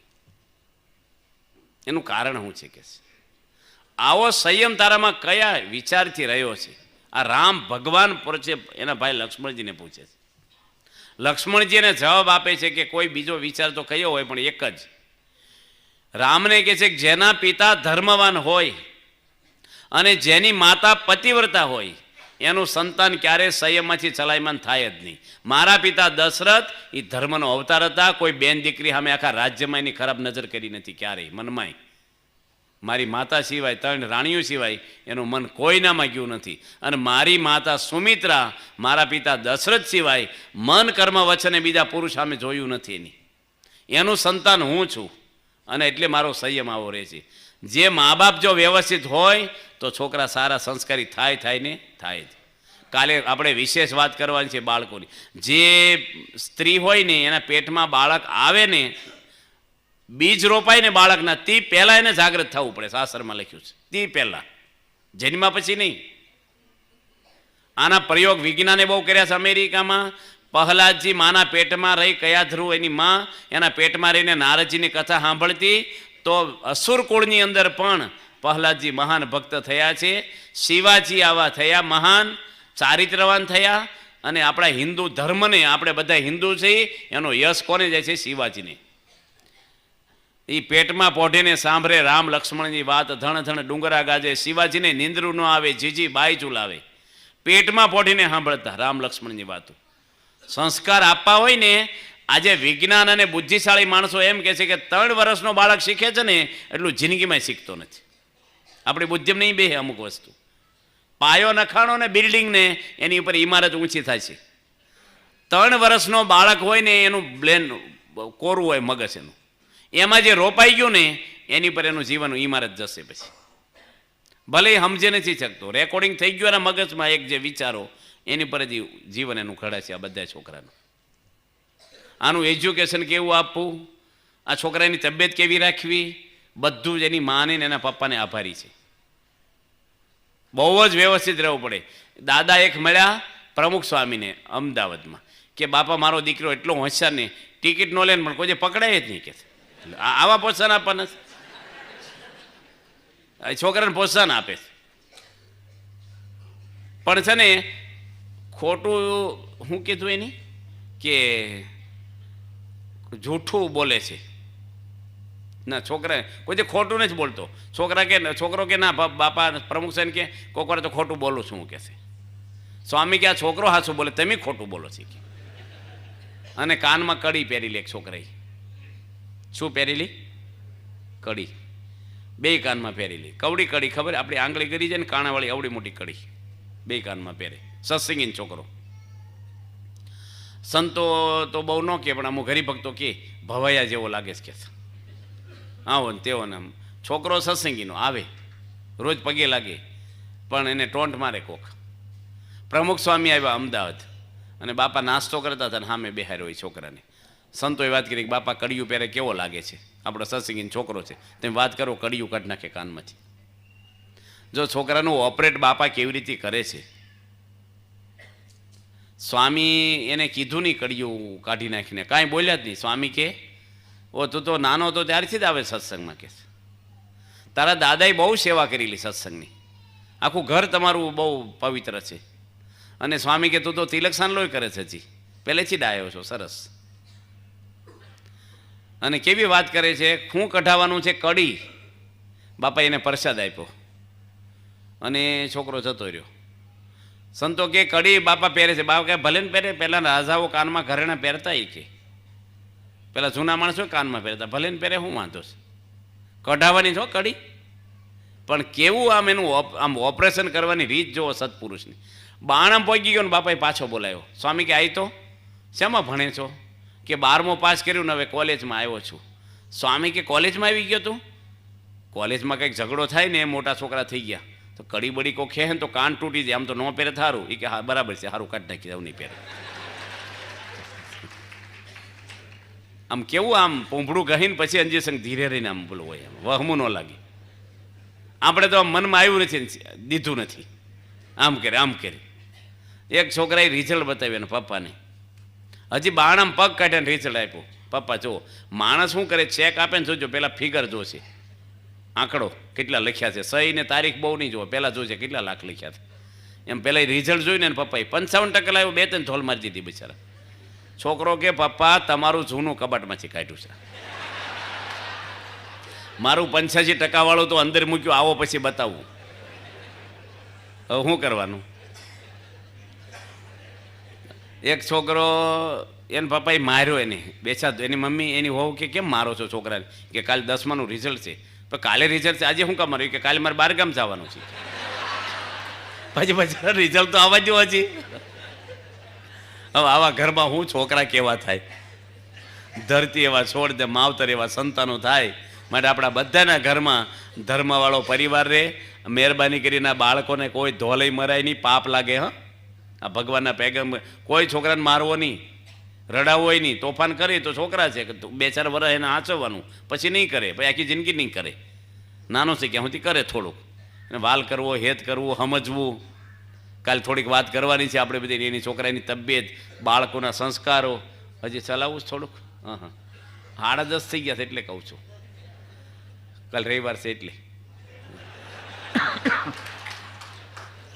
B: એનું કારણ શું છે કે આવો સંયમ તારામાં કયા વિચારથી રહ્યો છે? આ રામ ભગવાન પૂછે, એના ભાઈ લક્ષ્મણજીને પૂછે છે. લક્ષ્મણજી એને જવાબ આપે છે કે કોઈ બીજો વિચાર તો કયો હોય, પણ એક જ. રામને કહે છે કે જેના પિતા ધર્મવાન હોય અને જેની માતા પતિવ્રતા હોય એનું સંતાન ક્યારેય સંયમમાંથી ચલાયમાન થાય જ નહીં. મારા પિતા દશરથ એ ધર્મનો અવતાર હતા, કોઈ બેન દીકરી સામે આખા રાજ્યમાં એની ખરાબ નજર કરી નથી ક્યારેય મનમાંય. મારી માતા સિવાય, 3 રાણીઓ સિવાય એનું મન કોઈનામાં ગયું નથી. અને મારી માતા સુમિત્રા, મારા પિતા દશરથ સિવાય મન કર્મ વચને બીજા પુરુષ સામે જોયું નથી એનું સંતાન હું છું. અને એટલે મારો સંયમ આવો રહે છે. જે મા બાપ જો વ્યવસ્થિત હોય તો છોકરા સારા સંસ્કારી થાય ને થાય જ. કાલે આપણે વિશેષ વાત કરવાની છે બાળકોની. જે સ્ત્રી હોય ને એના પેટમાં બાળક આવે ને, બીજ રોપાય ને બાળકના, તે પહેલાં એને જાગૃત થવું પડે, શાસ્ત્રમાં લખ્યું છે. તે પહેલાં, જન્મ્યા પછી નહીં. આના પ્રયોગ વિજ્ઞાને બહુ કર્યા છે અમેરિકામાં. પ્રહલાદજી માના પેટમાં રહી, કયા ધ્રુવ એની માં એના પેટમાં રહીને નારદજીની કથા સાંભળતી, તો અસુર કુળની અંદર પણ પ્રહલાદજી મહાન ભક્ત થયા છે. શિવાજી આવા થયા, મહાન ચારિત્રવાન થયા. અને આપણા હિન્દુ ધર્મને, આપણે બધા હિન્દુ છીએ, એનો યશ કોને જાય છે? શિવાજીને. એ પેટમાં પોઢીને સાંભળે રામ લક્ષ્મણની વાત, ધણ ધણ ડુંગરા ગાજે, શિવાજીને નિંદ્રું ન આવે, જીજી બાઈ ચુલાવે. પેટમાં પોઢીને સાંભળતા રામ લક્ષ્મણની વાતો. સંસ્કાર આપવા હોય ને, આજે વિજ્ઞાન અને બુદ્ધિશાળી માણસો એમ કહે છે કે 3 વર્ષનો બાળક શીખે છે ને એટલું જિંદગીમાં શીખતો નથી. આપણી બુદ્ધિમાં નહીં બેસે અમુક વસ્તુ. પાયો નખાણો ને બિલ્ડિંગને, એની ઉપર ઇમારત ઊંચી થાય છે. 3 વર્ષનો બાળક હોય ને એનું બ્લેન કોરું હોય મગજ એનું, એમાં જે રોપાઈ ગયું ને એની પર એનું જીવન ઇમારત જશે. પછી ભલે એ સમજે નથી શકતો, રેકોર્ડિંગ થઈ ગયું એના મગજમાં, એક જે વિચારો એની પર જ જીવન એનું ઘડે છે આ બધા છોકરાનું. આનું એજ્યુકેશન કેવું આપવું, આ છોકરાની તબિયત કેવી રાખવી, બધું જ એની માને ને એના પપ્પાને આભારી છે. બહુ જ વ્યવસ્થિત રહેવું પડે. દાદા એક મળ્યા પ્રમુખ સ્વામીને અમદાવાદમાં, કે બાપા મારો દીકરો એટલો હોશિયાર ને, ટિકિટ નો લે પણ કોઈ પકડાય જ નહીં. કે આવા પ્રોત્સાહન આપવાના છોકરાને પ્રોત્સાહન આપે છે. પણ છે ને ખોટું હું કીધું એની કે જૂઠું બોલે છે ના, છોકરા કોઈ ખોટું નથી બોલતો. છોકરો કે ના બાપા પ્રમુખ સાહેબ કે કોક વાર તો ખોટું બોલું છું કે છે. સ્વામી કે આ છોકરો હાચું બોલે, તમે ખોટું બોલો છે. અને કાનમાં કડી પહેરી લે એક છોકરાએ. શું પહેરી લી? કડી. 2 કાનમાં પહેરી લી. કવડી કડી ખબર, આપણી આંગળી કરી જાય ને કાણાવાળી આવડી મોટી કડી 2 કાનમાં પહેરે. સત્સંગીન છોકરો. સંતો તો બહુ ન કે, પણ અમુક હરિભક્તો કે ભવાયા જેવો લાગે છે કે આવો ને તેવો ને. છોકરો સત્સંગીનો આવે, રોજ પગે લાગે, પણ એને ટોંટ મારે કોક. પ્રમુખ સ્વામી આવ્યા અમદાવાદ અને બાપા નાસ્તો કરતા હતા ને સામે બેહાર્યો હોય છોકરાને. સંતોએ વાત કરી કે બાપા કડિયું પહેરે કેવો લાગે છે, આપણો સત્સંગીનો છોકરો છે, તમે વાત કરો, કડિયું કાઢી નાખે કાનમાંથી. જો છોકરાનું ઓપરેટ બાપા કેવી રીતે કરે છે. સ્વામી એને કીધું નહીં કડિયું કાઢી નાખીને, કાંઈ બોલ્યા જ નહીં. સ્વામી કે ઓ તું તો નાનો હતો ત્યારથી જ આવે સત્સંગમાં, કે તારા દાદાએ બહુ સેવા કરેલી સત્સંગની, આખું ઘર તમારું બહુ પવિત્ર છે. અને સ્વામી કે તું તો તિલક સાનલોય કરે છે, હજી પહેલેથી જ આવ્યો છો, સરસ. અને કેવી વાત કરે છે, શું કઢાવવાનું છે? કડી. બાપા એને પ્રસાદ આપ્યો અને છોકરો જતો રહ્યો. સંતો કે કડી બાપા પહેરે છે. બાપા કે ભલે ને પહેરે, પહેલાં રાજાઓ કાનમાં ઘરેણા પહેરતા કે પેલા જૂના માણસો કાનમાં પહેરતા, ભલે ને પહેરે, શું વાંધો છે, કઢાવવાની છો કડી. પણ કેવું આમ એનું આમ ઓપરેશન કરવાની રીત જોવો સત્પુરુષની. બાણામ પહોંચી ગયો ને બાપાએ પાછો બોલાવ્યો. સ્વામી કે આવી તો શેમાં ભણે છો? કે 12મું પાસ કર્યું ને હવે કોલેજમાં આવ્યો છું. સ્વામી કે કોલેજમાં આવી ગયો તું? કોલેજમાં કંઈક ઝઘડો થાય ને એ મોટા છોકરા થઈ ગયા તો કડી બડી કો ખે ને તો કાન તૂટી જાય, આમ તો ન પહેરે થારું. એ કે હા બરાબર છે, સારું કાઢી નાખી દઉં, નહીં પહેરે. આમ કેવું આમ પૂંભળું કહીને પછી અંજી સંગ ધીરે રહીને આમ બોલવું હોય, એમ વહમું ન લાગે. આપણે તો આમ મનમાં આવ્યું નથી, દીધું નથી, આમ કરે આમ કરે. એક છોકરાએ રિઝલ્ટ બતાવ્યું ને પપ્પાને, હજી બાણામાં પગ કાઢ્યા ને રિઝલ્ટ આપ્યું. પપ્પા જો માણસ શું કરે, ચેક આપે ને જોજો પહેલાં ફિગર જોશે, આંકડો કેટલા લખ્યા છે, સહી ને તારીખ બહુ નહીં જોવો, પહેલાં જોશે કેટલા લાખ લખ્યા છે. એમ પહેલાં રિઝલ્ટ જોઈને ને પપ્પાએ 55% લાવ્યો, 2-3 ધોલ મારી દીધી બિચારા. છોકરો કે પપ્પા તમારું જૂનું કબાટમાંથી કાઢ્યું છે, મારું 85% વાળું તો અંદર મૂક્યું, આવો પછી બતાવું. હવે શું કરવાનું? એક છોકરો એને પપ્પાએ માર્યો, એને બેસા એની મમ્મી એની હોવ કે કેમ મારો છો છોકરાને? કે કાલે 10માનું રિઝલ્ટ છે. તો કાલે રિઝલ્ટ છે, આજે શું કામ માર્યું? કે કાલે મારે 12 ગામ જવાનું છે. પછી રિઝલ્ટ તો આવવા જ હજી. હવે આવા ઘરમાં હું છોકરા કેવા થાય? ધરતી એવા છોડ દે, માવતર એવા સંતાનો થાય. માટે આપણા બધાના ઘરમાં ધર્મવાળો પરિવાર રહે. મહેરબાની કરીને આ બાળકોને કોઈ ધોલઈ મરાય નહીં, પાપ લાગે. હા, આ ભગવાનના પેગમ કોઈ છોકરાને મારવો નહીં, રડાવવો હોય નહીં. તોફાન કરે તો છોકરા છે, 2-4 વર્ષ એને આંચવવાનું, પછી નહીં કરે, પછી આખી જિંદગી નહીં કરે. નાનો છે ક્યાં સુધી કરે, થોડુંક એને વાલ કરવો, હેત કરવું, સમજવું. કાલે થોડીક વાત કરવાની છે આપણે બધી, એની છોકરાની તબિયત, બાળકોના સંસ્કારો. હજી ચલાવવું જ થોડુંક. હા, 10:30 થઈ ગયા છે એટલે કહું છું. કાલે રવિવાર છે એટલે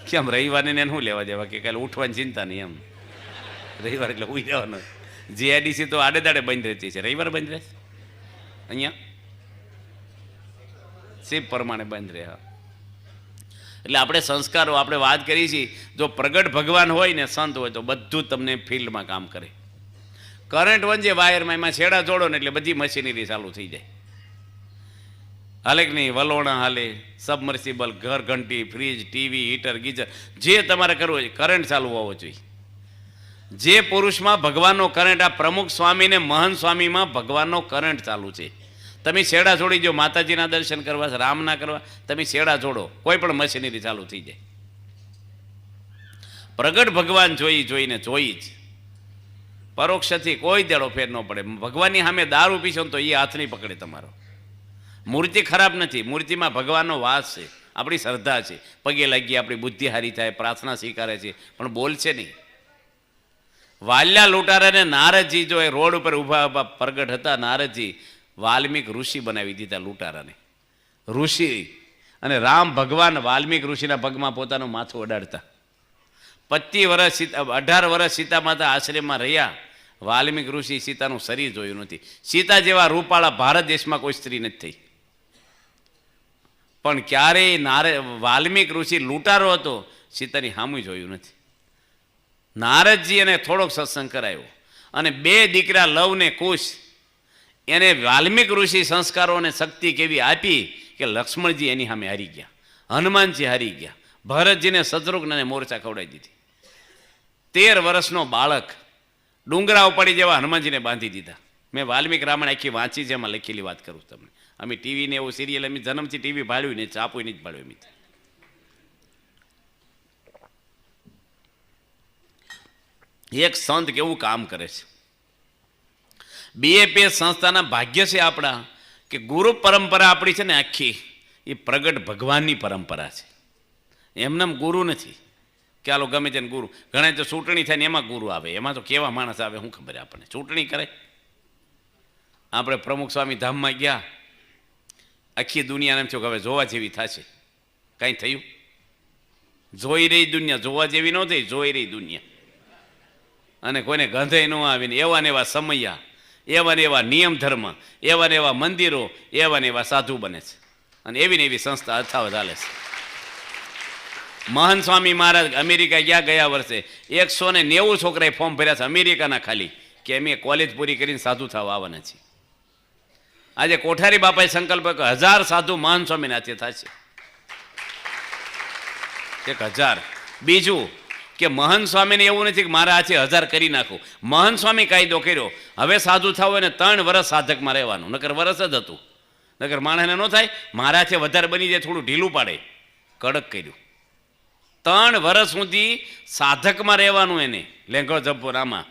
B: કેમ રવિવારને એને શું લેવા દેવા, કે કાલે ઉઠવાની ચિંતા નહીં, એમ રવિવાર એટલે ઉઈ જવાનો. જીઆઈડીસી તો આડે દાડે બંધ રહેતી છે, રવિવાર બંધ રહે અહીંયા શિવ પ્રમાણે બંધ રહે. હા, એટલે આપણે સંસ્કારો આપણે વાત કરી છીએ. જો પ્રગટ ભગવાન હોય ને સંત હોય તો બધું તમને ફિલ્ડમાં કામ કરે. કરંટ વંજે વાયરમાં, એમાં છેડા જોડો ને એટલે બધી મશીનરી ચાલુ થઈ જાય. હાલે કે નહીં? વલોણા હાલે, સબમર્સિબલ, ઘર ઘંટી, ફ્રીજ, ટીવી, હીટર, ગીઝર, જે તમારે કરવું હોય કરંટ ચાલુ હોવો જોઈએ. જે પુરુષમાં ભગવાનનો કરંટ, આ પ્રમુખ સ્વામીને મહંત સ્વામીમાં ભગવાનનો કરંટ ચાલુ છે. તમે છેડા જોડી જો, માતાજીના દર્શન કરવા, રામના કરવા, તમે છેડા જોડો, કોઈ પણ મશીનરી ચાલુ થઈ જાય. પ્રગટ ભગવાન જોઈને જોઈ જ, પરોક્ષથી કોઈ દેડો ફેર ન પડે. ભગવાનની સામે દારૂ પીશો તો એ હાથ નહીં પકડે તમારો. મૂર્તિ ખરાબ નથી, મૂર્તિમાં ભગવાનનો વાસ છે, આપણી શ્રદ્ધા છે. પગે લાગીએ, આપણી બુદ્ધિ હારી થાય, પ્રાર્થના સ્વીકારે છે, પણ બોલશે નહીં. વાલ્યા લૂંટારાને નારદજી જો એ રોડ ઉપર ઊભા પ્રગટ હતા, નારદજી વાલ્મીક ઋષિ બનાવી દીધા લૂંટારાને, ઋષિ. અને રામ ભગવાન વાલ્મીક ઋષિના પગમાં પોતાનું માથું અડાડતા. 25 વર્ષ 18 વર્ષ સીતા માતા આશ્રમમાં રહ્યા. વાલ્મીક ઋષિ સીતાનું શરીર જોયું નથી. સીતા જેવા રૂપાળા ભારત દેશમાં કોઈ સ્ત્રી નથી થઈ. પણ ક્યારેય વાલ્મીક ઋષિ લૂંટારો હતો, સીતાની સામું જોયું નથી. નારદજી એને થોડોક સત્સંગ કરાયો, અને 2 દીકરા લવ ને કુશ, એને વાલ્મીક ઋષિ સંસ્કારો અને શક્તિ કેવી આપી કે લક્ષ્મણજી એની સામે હારી ગયા, હનુમાનજી હારી ગયા, ભરતજીને શત્રુઘ્નને મોરચા ખવડાવી દીધી. 13 વર્ષનો બાળક ડુંગરા ઉપાડી જેવા હનુમાનજીને બાંધી દીધા. મેં વાલ્મીક રામાયણ આખી વાંચી છે, એમાં લખેલી વાત કરું તમને. અમે ટીવીને એવું સિરિયલ અમે જન્મથી ટીવી ભાળ્યું નહીં, ચાપું નહીં જ ભાળ્યું. એમ એક સંત કેવું કામ કરે છે. બીએપીએસ સંસ્થાના ભાગ્ય છે આપણા કે ગુરુ પરંપરા આપણી છે ને આખી એ પ્રગટ ભગવાનની પરંપરા છે. એમનામ ગુરુ નથી કે આલો ગમે તેને ગુરુ. ઘણા તો ચૂંટણી થાય ને એમાં ગુરુ આવે, એમાં તો કેવા માણસ આવે શું ખબર આપણને. ચૂંટણી કરે. આપણે પ્રમુખ સ્વામી ધામમાં ગયા, આખી દુનિયાને એમ થયું કે હવે જોવા જેવી થશે. કાંઈ થયું? જોઈ રહી દુનિયા, જોવા જેવી ન થઈ, જોઈ રહી દુનિયા. અને કોઈને ગંધે ન આવીને એવા ને એવા સમયા, એવા ને એવા નિયમ ધર્મ, એવા ને એવા મંદિરો, એવા ને એવા સાધુ બને છે. અને એવી ને એવી સંસ્થા અથાવત ચાલે છે. મહંત સ્વામી મહારાજ અમેરિકા ગયા વર્ષે 190 છોકરાએ ફોર્મ ભર્યા છે અમેરિકાના ખાલી, કે અમે કોલેજ પૂરી કરીને સાધુ થવા આવવાના છીએ. આજે કોઠારી બાપાએ સંકલ્પ કર્યો 1000 સાધુ મહાન સ્વામીના હાથે થશે. 1000. બીજું કે મહન સ્વામીને એવું નથી કે મારા હાથે 1000 કરી નાખું. મહન સ્વામી કાયદો કર્યો, હવે સાધુ થવું હોય ને 3 વર્ષ સાધકમાં રહેવાનું. નકર વર્ષ જ હતું. નકર માણસને ન થાય, મારા હાથે વધારે બની જાય, થોડું ઢીલું પાડે. કડક કર્યું. 3 વર્ષ સુધી સાધકમાં રહેવાનું. એને લેંગો જબ્બો આમાં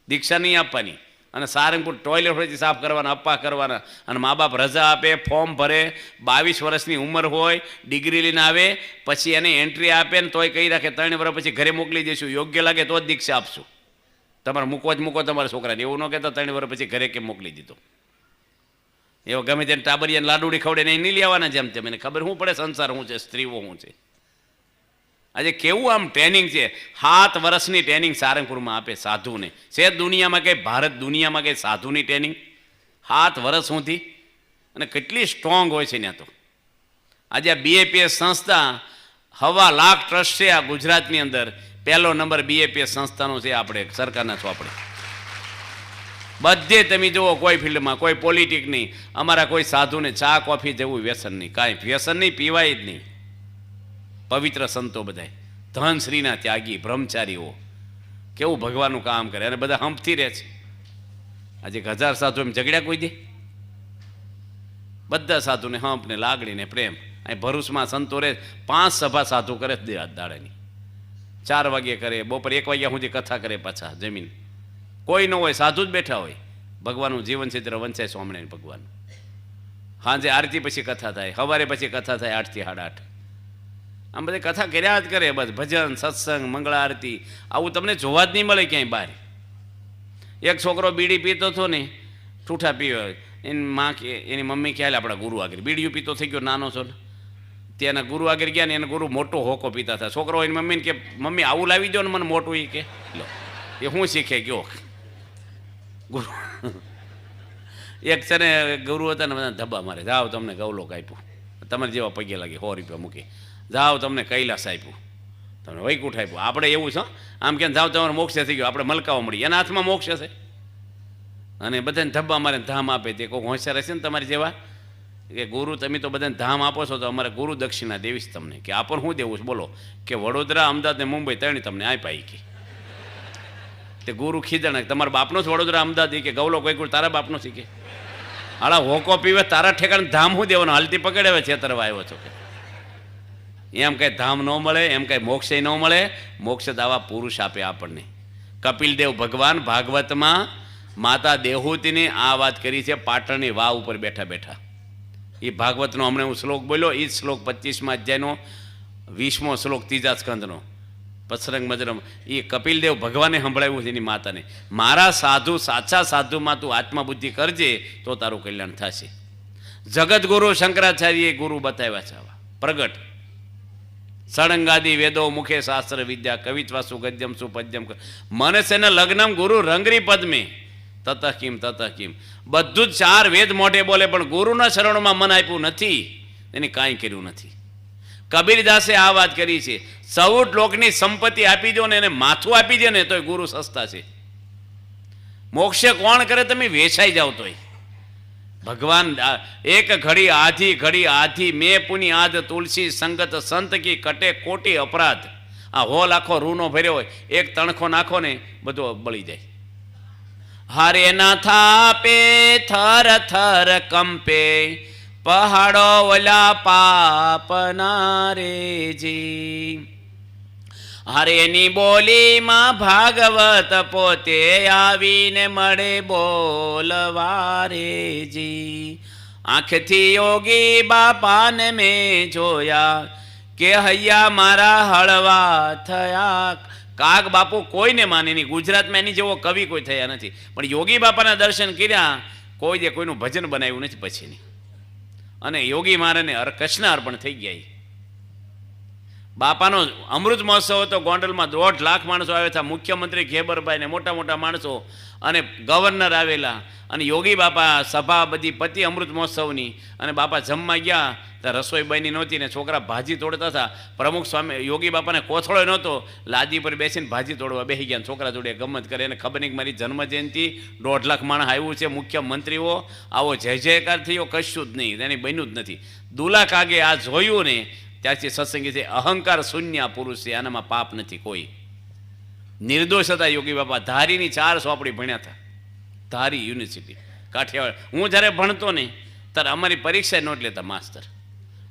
B: દીક્ષા નહીં આપવાની. અને સારંગપુર ટોયલેટ ફરીથી સાફ કરવાના, અપ્પા કરવાના. અને મા બાપ રજા આપે, ફોર્મ ભરે, 22 વર્ષની ઉંમર હોય, ડિગ્રી લઈને આવે, પછી એને એન્ટ્રી આપે ને તોય કહી રાખે 3 વર્ષ પછી ઘરે મોકલી દઈશું, યોગ્ય લાગે તો જ દીક્ષા આપશું. તમારે મૂકો જ મૂકો તમારા છોકરાને. એવું ન કહેતા 3 વર્ષ પછી ઘરે કેમ મોકલી દીધો. એવો ગમે તેને ટાબરિયાને લાડુડી ખવડે ને નહીં લેવાના. જેમ તેમ એને ખબર શું પડે સંસાર શું છે, સ્ત્રીઓ શું છે. આજે કેવું આમ ટ્રેનિંગ છે. 7 વર્ષની ટ્રેનિંગ સારંગપુરમાં આપે સાધુને. છે દુનિયામાં કંઈ, ભારત દુનિયામાં કંઈ સાધુની ટ્રેનિંગ 7 વર્ષ સુધી? અને કેટલી સ્ટ્રોંગ હોય છે ત્યાં તો. આજે આ BAPS સંસ્થા 1.25 લાખ ટ્રસ્ટ છે આ ગુજરાતની અંદર. 1લો નંબર BAPS સંસ્થાનો છે. આપણે સરકારના છો. આપણે બધે તમે જુઓ, કોઈ ફિલ્ડમાં, કોઈ પોલિટિક નહીં. અમારા કોઈ સાધુને ચા કોફી જેવું વ્યસન નહીં, કાંઈ વ્યસન નહીં, પીવાય જ નહીં. પવિત્ર સંતો બધાય ધનશ્રીના ત્યાગી બ્રહ્મચારીઓ કેવું ભગવાનનું કામ કરે અને બધા હંપથી રહે છે. આજે 1000 સાધુ એમ ઝઘડ્યા કોઈ દે? બધા સાધુને હંપ ને લાગણી ને પ્રેમ. અહીં ભરૂચમાં સંતો રહે, 5 સભા સાધુ કરે જ દાડાની. 4 વાગ્યે કરે, બપોર 1 વાગ્યા સુધી કથા કરે. પાછા જમીન કોઈ ન હોય, સાધુ જ બેઠા હોય. ભગવાનનું જીવન ચિત્ર વંચાય સ્વામિનારાયણ ભગવાનનું. સાંજે આરતી પછી કથા થાય, સવારે પછી કથા થાય 8 થી 8:30. આમ બધી કથા કર્યા જ કરે. બસ ભજન, સત્સંગ, મંગળા આરતી, આવું તમને જોવા જ નહીં મળે ક્યાંય બહાર. એક છોકરો બીડી પીતો હતો ને, ઠૂઠા પીવે, એની માં કે એની મમ્મી ખ્યાલ આપણા ગુરુ આગળ બીડીયું પીતો થઈ ગયો, નાનો છો ને. ત્યાંના ગુરુ આગળ ગયા ને એને ગુરુ મોટો હોકો પીતા હતા. છોકરો એની મમ્મીને કે મમ્મી આવું લાવી દો ને મને મોટું. એ કે લો એ શું શીખે ગયો ગુરુ. એક છે ને ગુરુ હતા ને બધા ધબ્બા મારે, જાઓ તમને ગૌલોક આપ્યું, તમારે જેવા પગે લાગે 100 રૂપિયા મૂકી, જાઓ તમને કૈલાસ આપ્યું, તમને વૈકુંઠ આપ્યું. આપણે એવું છે આમ કે જાઓ તમારે મોક્ષ થઈ ગયો, આપણે મલકાવા મળી, એના હાથમાં મોક્ષ છે. અને બધાને ધબ્બા મારે ધામ આપે. તે કોઈ હોશિયાર હશે ને તમારી જેવા કે ગુરુ તમે તો બધાને ધામ આપો છો, તો અમારે ગુરુ દક્ષિણા દેવીશ તમને. કે આપણ શું દેવું છે બોલો? કે વડોદરા, અમદાવાદ ને મુંબઈ 3 તમને આપ્યા. કે તે ગુરુ ખીજાણા, તમારા બાપનો જ વડોદરા, અમદાવાદ. કે ગૌલો કોઈ ગુરુ તારા બાપનો શીખે? હાલા હોકો પીવે તારા ઠેકાણે ધામ શું દેવાનો? હાલતી પકડે હવે છેતરવા આવ્યો છો કે એમ કંઈ ધામ ન મળે, એમ કંઈ મોક્ષ ન મળે. મોક્ષ દાવા પુરુષ આપે આપણને. કપિલદેવ ભગવાન ભાગવતમાં માતા દેહૂતીની આ વાત કરી છે, પાટણની વાવ ઉપર બેઠા બેઠા. એ ભાગવતનો હમણાં હું શ્લોક બોલ્યો, એ શ્લોક 25મા અધ્યાયનો 20મો શ્લોક 3જા સ્કંદનો પસરંગ મજરમ. એ કપિલદેવ ભગવાને સંભળાવ્યું છે એની માતાને. મારા સાધુ, સાચા સાધુમાં તું આત્મબુદ્ધિ કરજે તો તારું કલ્યાણ થશે. જગતગુરુ શંકરાચાર્યએ ગુરુ બતાવ્યા છે આવા પ્રગટ. સળંગાદી વેદો મુખે શાસ્ત્ર વિદ્યા કવિત્વાસુ ગદ્યમ સુ પદ્યમ મનસેના લગ્નમ ગુરુ રંગરી પદ્મે તત કિમ તત કિમ. બધું જ 4 વેદ મોઢે બોલે, પણ ગુરુના શરણોમાં મન આપ્યું નથી, એને કાંઈ કર્યું નથી. કબીરદાસે આ વાત કરી છે, 14 લોકની સંપત્તિ આપી દો ને એને માથું આપી દે ને તોય ગુરુ સસ્તા છે. મોક્ષે કોણ કરે? તમે વેચાઈ જાઓ તોય. ભગવાન એક ઘડી આધી મેં પુની આધ તુલસી સંગત સંત કી કટે કોટી અપરાધ. આ હોલ આખો રૂનો ભર્યો હોય, એક તણખો નાખો ને બધો બળી જાય. હરે ના થાપે થર થર કંપે પહાડો ઓલા પાપના રેજી. હરેની બોલીમાં ભાગવત પોતે આવીને મળે બોલવા રેજી. આંખથી યોગી બાપાને મેં જોયા કે હૈયા મારા હળવા થયા. કાગ બાપુ કોઈને માને નહીં. ગુજરાતમાં એની જેવો કવિ કોઈ થયા નથી, પણ યોગી બાપાના દર્શન કર્યા કોઈ જે કોઈનું ભજન બનાવ્યું નથી પછીની. અને યોગી મારાને કૃષ્ણ અર્પણ થઈ ગયા. બાપાનો અમૃત મહોત્સવ હતો ગોંડલમાં 1.5 લાખ માણસો આવ્યા હતા, મુખ્યમંત્રી ખેબરભાઈ ને મોટા મોટા માણસો અને ગવર્નર આવેલા, અને યોગી બાપા સભા બધી પતિ અમૃત મહોત્સવની, અને બાપા જમવા ગયા તો રસોઈ બની નહોતી ને છોકરા ભાજી તોડતા હતા. પ્રમુખ સ્વામી યોગી બાપાને કોથળો નહોતો, લાદી પર બેસીને ભાજી તોડવા બેસી ગયા. છોકરા જોડે ગમત કરે, એને ખબર નહીં કે મારી જન્મજયંતિ 1.5 લાખ માણસ આવ્યું છે, મુખ્યમંત્રીઓ આવો જય જયકાર થયો, કશું જ નહીં, એની બન્યું જ નથી. દુલા કાગે આ જોયું ને ત્યારથી સત્સંગી છે, અહંકાર શૂન્ય પુરુષ છે, આનામાં પાપ નથી કોઈ. નિર્દોષ હતા યોગી બાપા. ધારીની 4 ચોપડી ભણ્યા હતા, ધારી યુનિવર્સિટી કાઠિયાવાડ. હું જ્યારે ભણતો ને ત્યારે અમારી પરીક્ષા નોટ લેતા માસ્તર,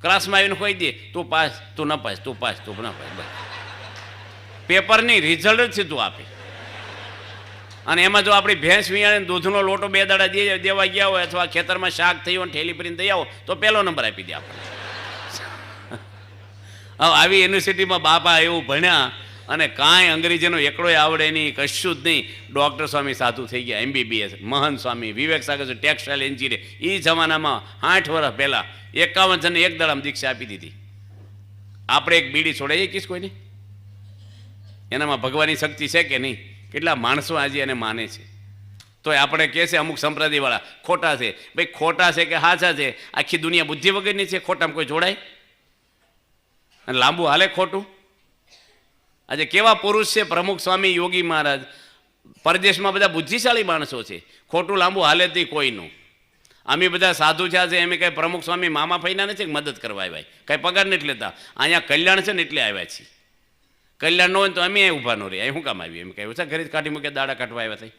B: ક્લાસમાં આવીને કહી દે તું પાસ, તું ન પાસ, તું પાસ, તું ન પાસ, બસ. પેપરની રિઝલ્ટ જ સીધું આપે. અને એમાં જો આપણી ભેંસ વિયાણે દૂધનો લોટો 2 દાડા દેવા ગયા હોય, અથવા ખેતરમાં શાક થયું હોય ઠેલી ભરીને દઈ આવો તો 1લો નંબર આપી દે આપણને. હવે આવી યુનિવર્સિટીમાં બાપા એવું ભણ્યા અને કાંઈ અંગ્રેજીનો એકડોય આવડે નહીં, કશું જ નહીં. ડૉક્ટર સ્વામી સાધુ થઈ ગયા, MBBS. મહંત સ્વામી, વિવેક સાગર ટેક્સટાઇલ એન્જિનિયર. એ જમાનામાં 8 વર્ષ પહેલાં 51 જણને એક દાડામાં દીક્ષા આપી દીધી. આપણે એક બીડી છોડાઈએ કીશ કોઈને? એનામાં ભગવાનની શક્તિ છે કે નહીં? કેટલા માણસો આજે એને માને છે, તો આપણે કહે છે અમુક સંપ્રદાયવાળા ખોટા છે. ભાઈ ખોટા છે કે સાચા છે? આખી દુનિયા બુદ્ધિ વગરની છે, ખોટામાં કોઈ જોડાય? અને લાંબુ હાલે ખોટું? આજે કેવા પુરુષ છે પ્રમુખ સ્વામી, યોગી મહારાજ. પરદેશમાં બધા બુદ્ધિશાળી માણસો છે, ખોટું લાંબુ હાલે જ નહીં કોઈનું. અમે બધા સાધુ થયા છે, એમ કંઈ પ્રમુખ સ્વામી મામા ફૈના નથી મદદ કરવા આવ્યા, કંઈ પગાર નથી લેતા. અહીંયા કલ્યાણ છે ને એટલે આવ્યા છીએ. કલ્યાણ ન હોય તો અમે ઊભા ન રહે, અહીં શું કામ આવ્યું? એમ કહ્યું છે ઘરે જ કાઢી મૂકે, દાડા કાઢવા આવ્યા થઈ.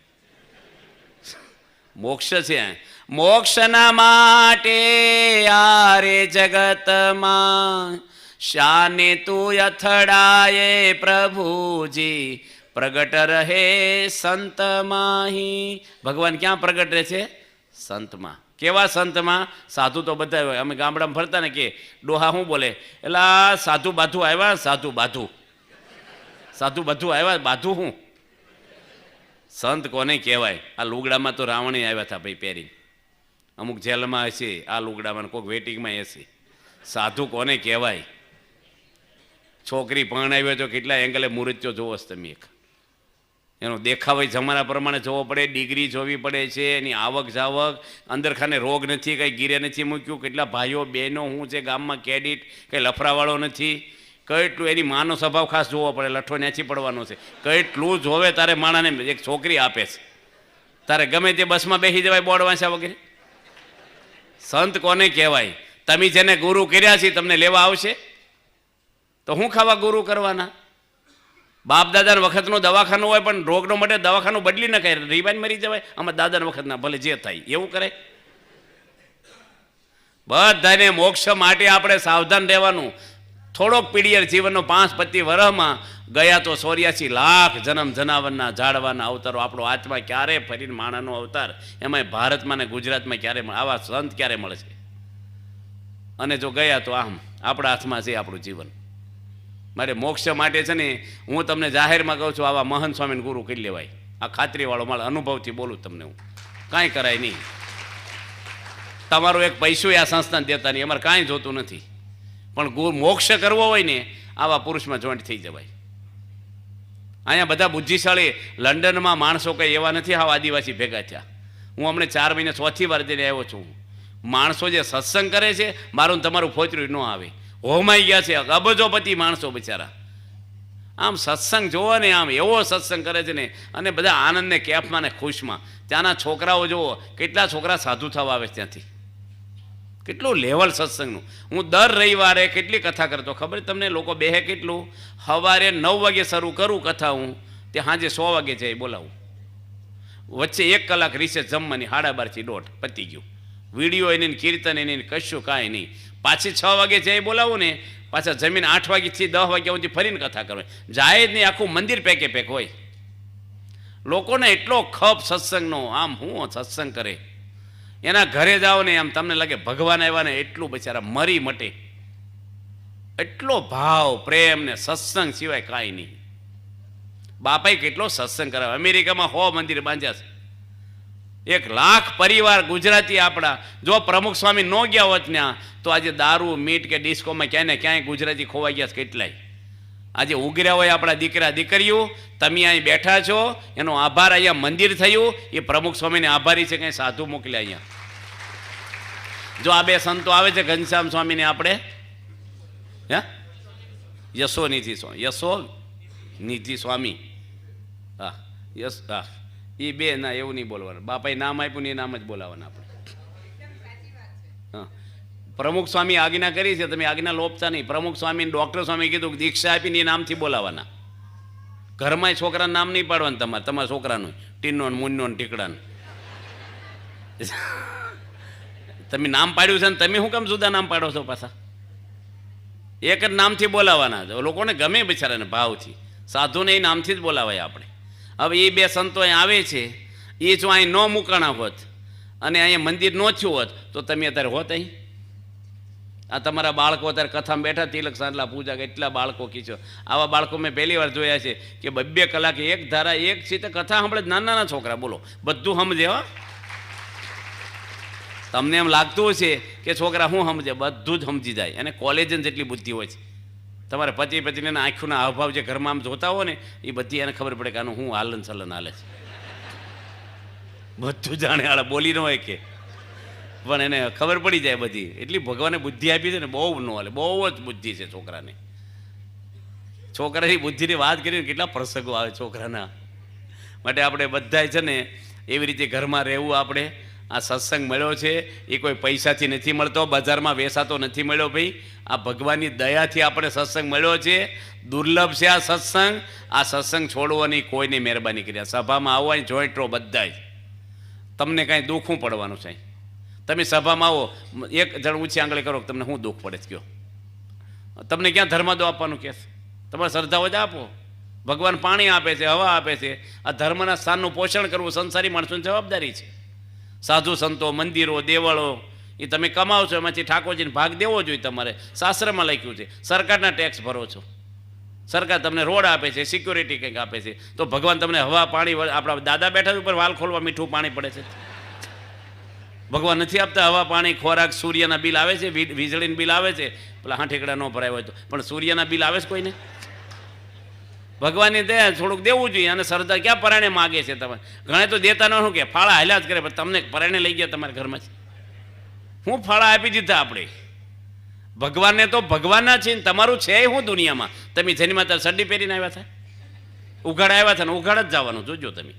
B: મોક્ષ છે, મોક્ષના માટે યારે જગતમાં શાને તું અથડાયે પ્રભુજી, પ્રગટ રહે સંત માહી. ભગવાન ક્યાં પ્રગટ રહે છે? સંતમાં. કેવા સંતમાં? સાધુ તો બધા હોય. અમે ગામડામાં ફરતા ને કે ડોહા શું બોલે, એટલે સાધુ બાધુ આવ્યા, સાધુ બાધુ, સાધુ બાધુ આવ્યા, બાધુ શું? સંત કોને કહેવાય? આ લુગડામાં તો રાવણી આવ્યા હતા ભાઈ પહેરી, અમુક જેલમાં હશે આ લુગડામાં, કોઈક વેટિંગમાં હશે. સાધુ કોને કહેવાય? છોકરી પરણાવી તો કેટલા એંગલે મુહૂર્ત્યો જોવો છો તમે? એક એનો દેખાવ જમાના પ્રમાણે જોવો પડે, ડિગ્રી જોવી પડે છે, એની આવક જાવક, અંદર ખાને રોગ નથી, કંઈ ગીરે નથી મૂક્યું, કેટલા ભાઈઓ બહેનો શું છે ગામમાં, કેડિટ કંઈ લફરાવાળો નથી, કેટલું એની માનો સ્વભાવ ખાસ જોવો પડે, લઠ્ઠો ન્યાથી પડવાનો છે, કેટલું જોવે તારે માણાને એક છોકરી આપે છે, તારે ગમે તે બસમાં બેસી જવાય બોર્ડ વાંચ્યા વગેરે. સંત કોને કહેવાય? તમે જેને ગુરુ કર્યા છે તમને લેવા આવશે તો શું ખાવા ગુરુ કરવાના? બાપ દાદાના વખતનું દવાખાનું હોય પણ રોગનો માટે દવાખાનું બદલી ન કરે, રીબાઈને મરી જવાય. આમાં દાદાના વખતના ભલે જે થાય એવું કરે. બધાને મોક્ષ માટે આપણે સાવધાન રહેવાનું. થોડોક પીડિયર જીવનનો 5-25 વર્ષમાં ગયા તો 84 લાખ જન્મ જનાવરના ઝાડવાના અવતારો. આપણો આત્મા ક્યારે ફરીને માણાનો અવતાર, એમાંય ભારતમાં ને ગુજરાતમાં ક્યારે મળે? આવા સંત ક્યારે મળે છે? અને જો ગયા તો આમ આપણા હાથમાં છે આપણું જીવન. મારે મોક્ષ માટે છે ને હું તમને જાહેરમાં કહું છું, આવા મહંત સ્વામીને ગુરુ કરી લેવાય. આ ખાતરીવાળો મારા અનુભવથી બોલું તમને, હું કાંઈ કરાય નહીં. તમારો એક પૈસો આ સંસ્થાને દેતા નહીં, અમારે કાંઈ જોતું નથી. પણ મોક્ષ કરવો હોય ને આવા પુરુષમાં જોઈન્ટ થઈ જવાય. અહીંયા બધા બુદ્ધિશાળી લંડનમાં માણસો કંઈ એવા નથી, હાવ આદિવાસી ભેગા થયા. હું હમણાં 4 મહિને 4થી વાર જઈને આવ્યો છું. માણસો જે સત્સંગ કરે છે, મારું તમારું ફોતર્યું ન આવે, હોમાઈ ગયા છે અબજોપતિ માણસો બિચારા. આમ સત્સંગ જોવો ને, આમ એવો સત્સંગ કરે છે ને, અને બધા આનંદને કેફમાં ને ખુશમાં. ત્યાંના છોકરાઓ જુઓ, કેટલા છોકરા સાધુ થવા આવે ત્યાંથી. કેટલું લેવલ સત્સંગનું. હું દર રવિવારે કેટલી કથા કરતો ખબર તમને? લોકો બેહે કેટલું? સવારે 9 વાગે શરૂ કરું કથા, હું તે સાંજે 100 વાગે જઈ બોલાવું. વચ્ચે 1 કલાક રિસેસ જમવાની, 12:30 થી 1:30 પતી ગયું. વિડીયો એને કીર્તન એને કશું કાંઈ નહીં. પાછી 6 વાગે જઈ બોલાવું ને, પાછા જમીન 8 વાગ્યાથી 10 વાગ્યા સુધી ફરીને કથા કરવાની. જાય જ નહીં, આખું મંદિર પેકે પેક હોય. લોકોને એટલો ખપ સત્સંગનો, આમ હું સત્સંગ કરે. એના ઘરે જાઓ ને આમ તમને લાગે ભગવાન આવ્યા ને, એટલું બિચારા મરી મટે. એટલો ભાવ પ્રેમ ને સત્સંગ સિવાય કાંઈ નહીં. બાપાએ કેટલો સત્સંગ કરાવે. અમેરિકામાં 100 મંદિર બાંધ્યા છે. 1 લાખ પરિવાર ગુજરાતી આપણા. જો પ્રમુખ સ્વામી ન ગયા હોત ત્યાં તો આજે દારૂ મીટ કે ડિસ્કોમાં ક્યાંય ને ક્યાંય ગુજરાતી ખોવાઈ ગયા છે કેટલાય. આજે ઉગર્યા હોય આપણા દીકરા દીકરીઓ, તમે અહીં બેઠા છો, એનો આભાર. અહીંયા મંદિર થયું એ પ્રમુખ સ્વામીને આભારી છે. કંઈ સાધુ મોકલ્યા અહીંયા. જો આ બે સંતો આવે છે, ઘનશ્યામ સ્વામીને આપણે યશોનિધિ સ્વામી, હા હા, એ બે ના એવું નહીં બોલવાનું. બાપાએ નામ આપ્યું ને એ નામ જ બોલાવવાના આપણે. હા, પ્રમુખ સ્વામી આજ્ઞા કરી છે, તમે આજ્ઞા લોપતા નહીં. પ્રમુખ સ્વામી ડૉક્ટર સ્વામી કીધું કે દીક્ષા આપીને એ નામથી બોલાવવાના. ઘરમાં છોકરાનું નામ નહીં પાડવાનું તમારે, તમારા છોકરાનું ટીનો મુન્નો ટીકડાનું. તમે નામ પાડ્યું છે ને તમે શું કામ જુદા નામ પાડો છો પાછા? એક જ નામથી બોલાવવાના. લોકોને ગમે બિચારાને ભાવથી. સાધુને એ નામથી જ બોલાવાય આપણે. હવે એ બે સંતો અહીં આવે છે, એ જો અહીં ન મૂકાણા હોત અને અહીંયા મંદિર ન થયું હોત તો તમે અત્યારે હોત અહીં? આ તમારા બાળકો અત્યારે કથામાં બેઠા, તિલક સાંડલા પૂજા, કેટલા બાળકો કીચો. આવા બાળકો મેં પહેલી વાર જોયા છે કે 2 કલાકે એક ધારા એક સીતે કથા સાંભળે. નાના નાના છોકરા, બોલો, બધું સમજે. હો, તમને એમ લાગતું હશે કે છોકરા શું સમજે? બધું જ સમજી જાય. અને કોલેજની જેટલી બુદ્ધિ હોય છે. તમારે પતિને આંખોના હાવભાવ જે ઘરમાં આમ જોતા હો ને, એ બધી એને ખબર પડે કે આનું શું હાલન ચલન હાલે છે. બધું જાણે, હાલ બોલી ન હોય કે, પણ એને ખબર પડી જાય બધી. એટલી ભગવાને બુદ્ધિ આપી છે ને, બહુ ન હાલે. બહુ જ બુદ્ધિ છે છોકરાને. છોકરાની બુદ્ધિની વાત કરીને કેટલા પ્રસંગો આવે છોકરાના. માટે આપણે બધાય છે ને એવી રીતે ઘરમાં રહેવું. આપણે આ સત્સંગ મળ્યો છે એ કોઈ પૈસાથી નથી મળતો, બજારમાં વેચાતો નથી મળ્યો ભાઈ. આ ભગવાનની દયાથી આપણે સત્સંગ મળ્યો છે. દુર્લભ છે આ સત્સંગ. આ સત્સંગ છોડવાની કોઈની મહેરબાની કરી. સભામાં આવવાની જોઈન્ટ રહો બધા જ. તમને કાંઈ દુઃખું પડવાનું છે? તમે સભામાં આવો, એક જણ ઊંચી આંગળી કરો, તમને શું દુઃખ પડે છે? કયો, તમને ક્યાં ધર્મદો આપવાનું કહે છે? તમારે શ્રદ્ધા હોય આપો. ભગવાન પાણી આપે છે, હવા આપે છે. આ ધર્મના સ્થાનનું પોષણ કરવું સંસારી માણસોની જવાબદારી છે. સાધુ સંતો, મંદિરો, દેવળો એ તમે કમાવો છો, એમાંથી ઠાકોરજીને ભાગ દેવો જોઈએ. તમારે શાસ્ત્રમાં લખ્યું છે. સરકારના ટેક્સ ભરો છો, સરકાર તમને રોડ આપે છે, સિક્યોરિટી કંઈક આપે છે, તો ભગવાન તમને હવા પાણી, આપણા દાદા બેઠા ઉપર વાલ ખોલવા મીઠું પાણી પડે છે. ભગવાન નથી આપતા હવા પાણી, ખોરાક? સૂર્યના બિલ આવે છે, વીજળીનું બિલ આવે છે. પેલા હાંઠેકડા ન ભરાય હોય તો, પણ સૂર્યના બિલ આવે છે કોઈને? ભગવાનની દયા થોડુંક દેવું જોઈએ. અને શ્રદ્ધા ક્યાં પરાણે માગે છે? તમે ઘણા તો દેતા ન શું કે ફાળા હાલ્યા જ કરે, પણ તમને પરાણે લઈ ગયા તમારા ઘરમાં છે. હું ફાળા આપી દીધા આપણે ભગવાનને? તો ભગવાનના છે, તમારું છે હું દુનિયામાં? તમે જન્મમાં ત્યારે સડી પહેરીને આવ્યા હતા, ઉઘાડ આવ્યા હતા ને ઉઘાડ જ જવાનું. જોજો તમે,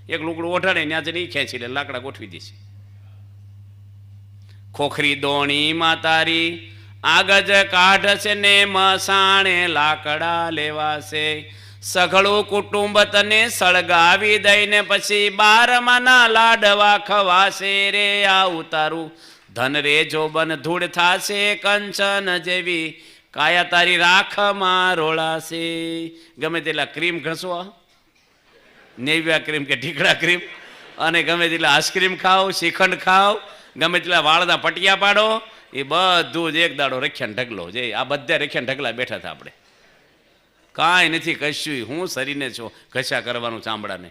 B: એક લુકડું ઓઢાડે ત્યાં જઈને એ ખેંચી લે, લાકડા ગોઠવી દેશે. ખોખરી દોણી માતારી આગજ કાઢશે ને મસાણે લાકડા લેવાશે. સઘળું કુટુંબ તને સળગાવી દઈને પછી 12માના લાડવા ખવાશે રે. આ ઉતારું ધન રે જોબન ધૂળ થાશે, કંચન જેવી કાયા તારી રાખમાં રોળાશે. ગમે તેટલા ક્રીમ ઘસવા, નેવ્યા ક્રીમ કે ઢીકડા ક્રીમ, અને ગમે તેટલા આઈસ્ક્રીમ ખાઓ, શ્રીખંડ ખાઓ, ગમે તેટલા વાળના પટિયા પાડો, એ બધું જ એક દાડો રખ્યાને ઢગલો. જે આ બધા રખ્યાને ઢગલા બેઠા હતા આપણે. કાંઈ નથી કશું. હું શરીરને છો ઘસા કરવાનું ચામડાને.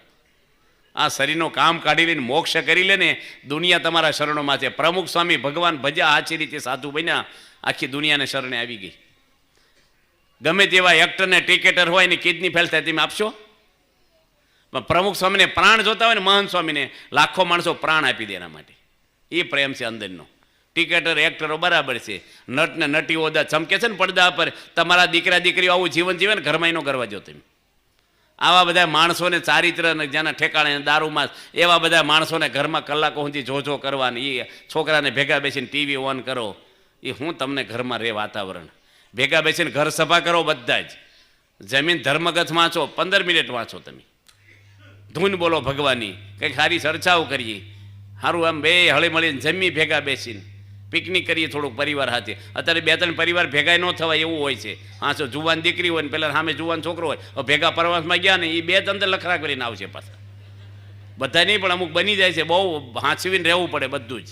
B: આ શરીરનું કામ કાઢી લઈને મોક્ષ કરી લે ને, દુનિયા તમારા શરણોમાં છે. પ્રમુખ સ્વામી ભગવાન ભજ્યા, આછી રીતે સાધુ બન્યા, આખી દુનિયાને શરણે આવી ગઈ. ગમે તેવા એક્ટરને ટિકેટર હોય ને કિડની ફેલ થાય, તમે આપશો? પણ પ્રમુખ સ્વામીને પ્રાણ જોતા હોય ને, મહંત સ્વામીને લાખો માણસો પ્રાણ આપી દે એના માટે. એ પ્રેમ છે અંદરનો. ટિકેટર એક્ટરો બરાબર છે, નટ ને નટીઓ ચમકે છે ને પડદા પર. તમારા દીકરા દીકરીઓ આવું જીવન જીવે ને, ઘરમાં એનો કરવા જો તમે. આવા બધા માણસોને ચારિત્ર જેના ઠેકાણે દારૂમાં, એવા બધા માણસોને ઘરમાં કલાકો સુધી જોજો કરવાની. એ છોકરાને ભેગા બેસીને ટીવી ઓન કરો. એ હું તમને ઘરમાં રહે વાતાવરણ. ભેગા બેસીને ઘર સભા કરો બધા જ. જમીન ધર્મગત વાંચો, 15 મિનિટ વાંચો તમે. ધૂન બોલો ભગવાનની, કંઈક સારી ચર્ચાઓ કરીએ. સારું આમ બે હળી મળીને જમી ભેગા બેસીને પિકનિક કરીએ થોડુંક પરિવાર સાથે. અત્યારે 2-3 પરિવાર ભેગા ન થવાય એવું હોય છે. હા, જો જુવાન દીકરી હોય ને પેલા સામે જુવાન છોકરો હોય, ભેગા પ્રવાસમાં ગયા ને એ 2 અંદર લખરા કરીને આવશે પાછા. બધા નહીં પણ અમુક બની જાય છે. બહુ હાંચવીને રહેવું પડે બધું જ.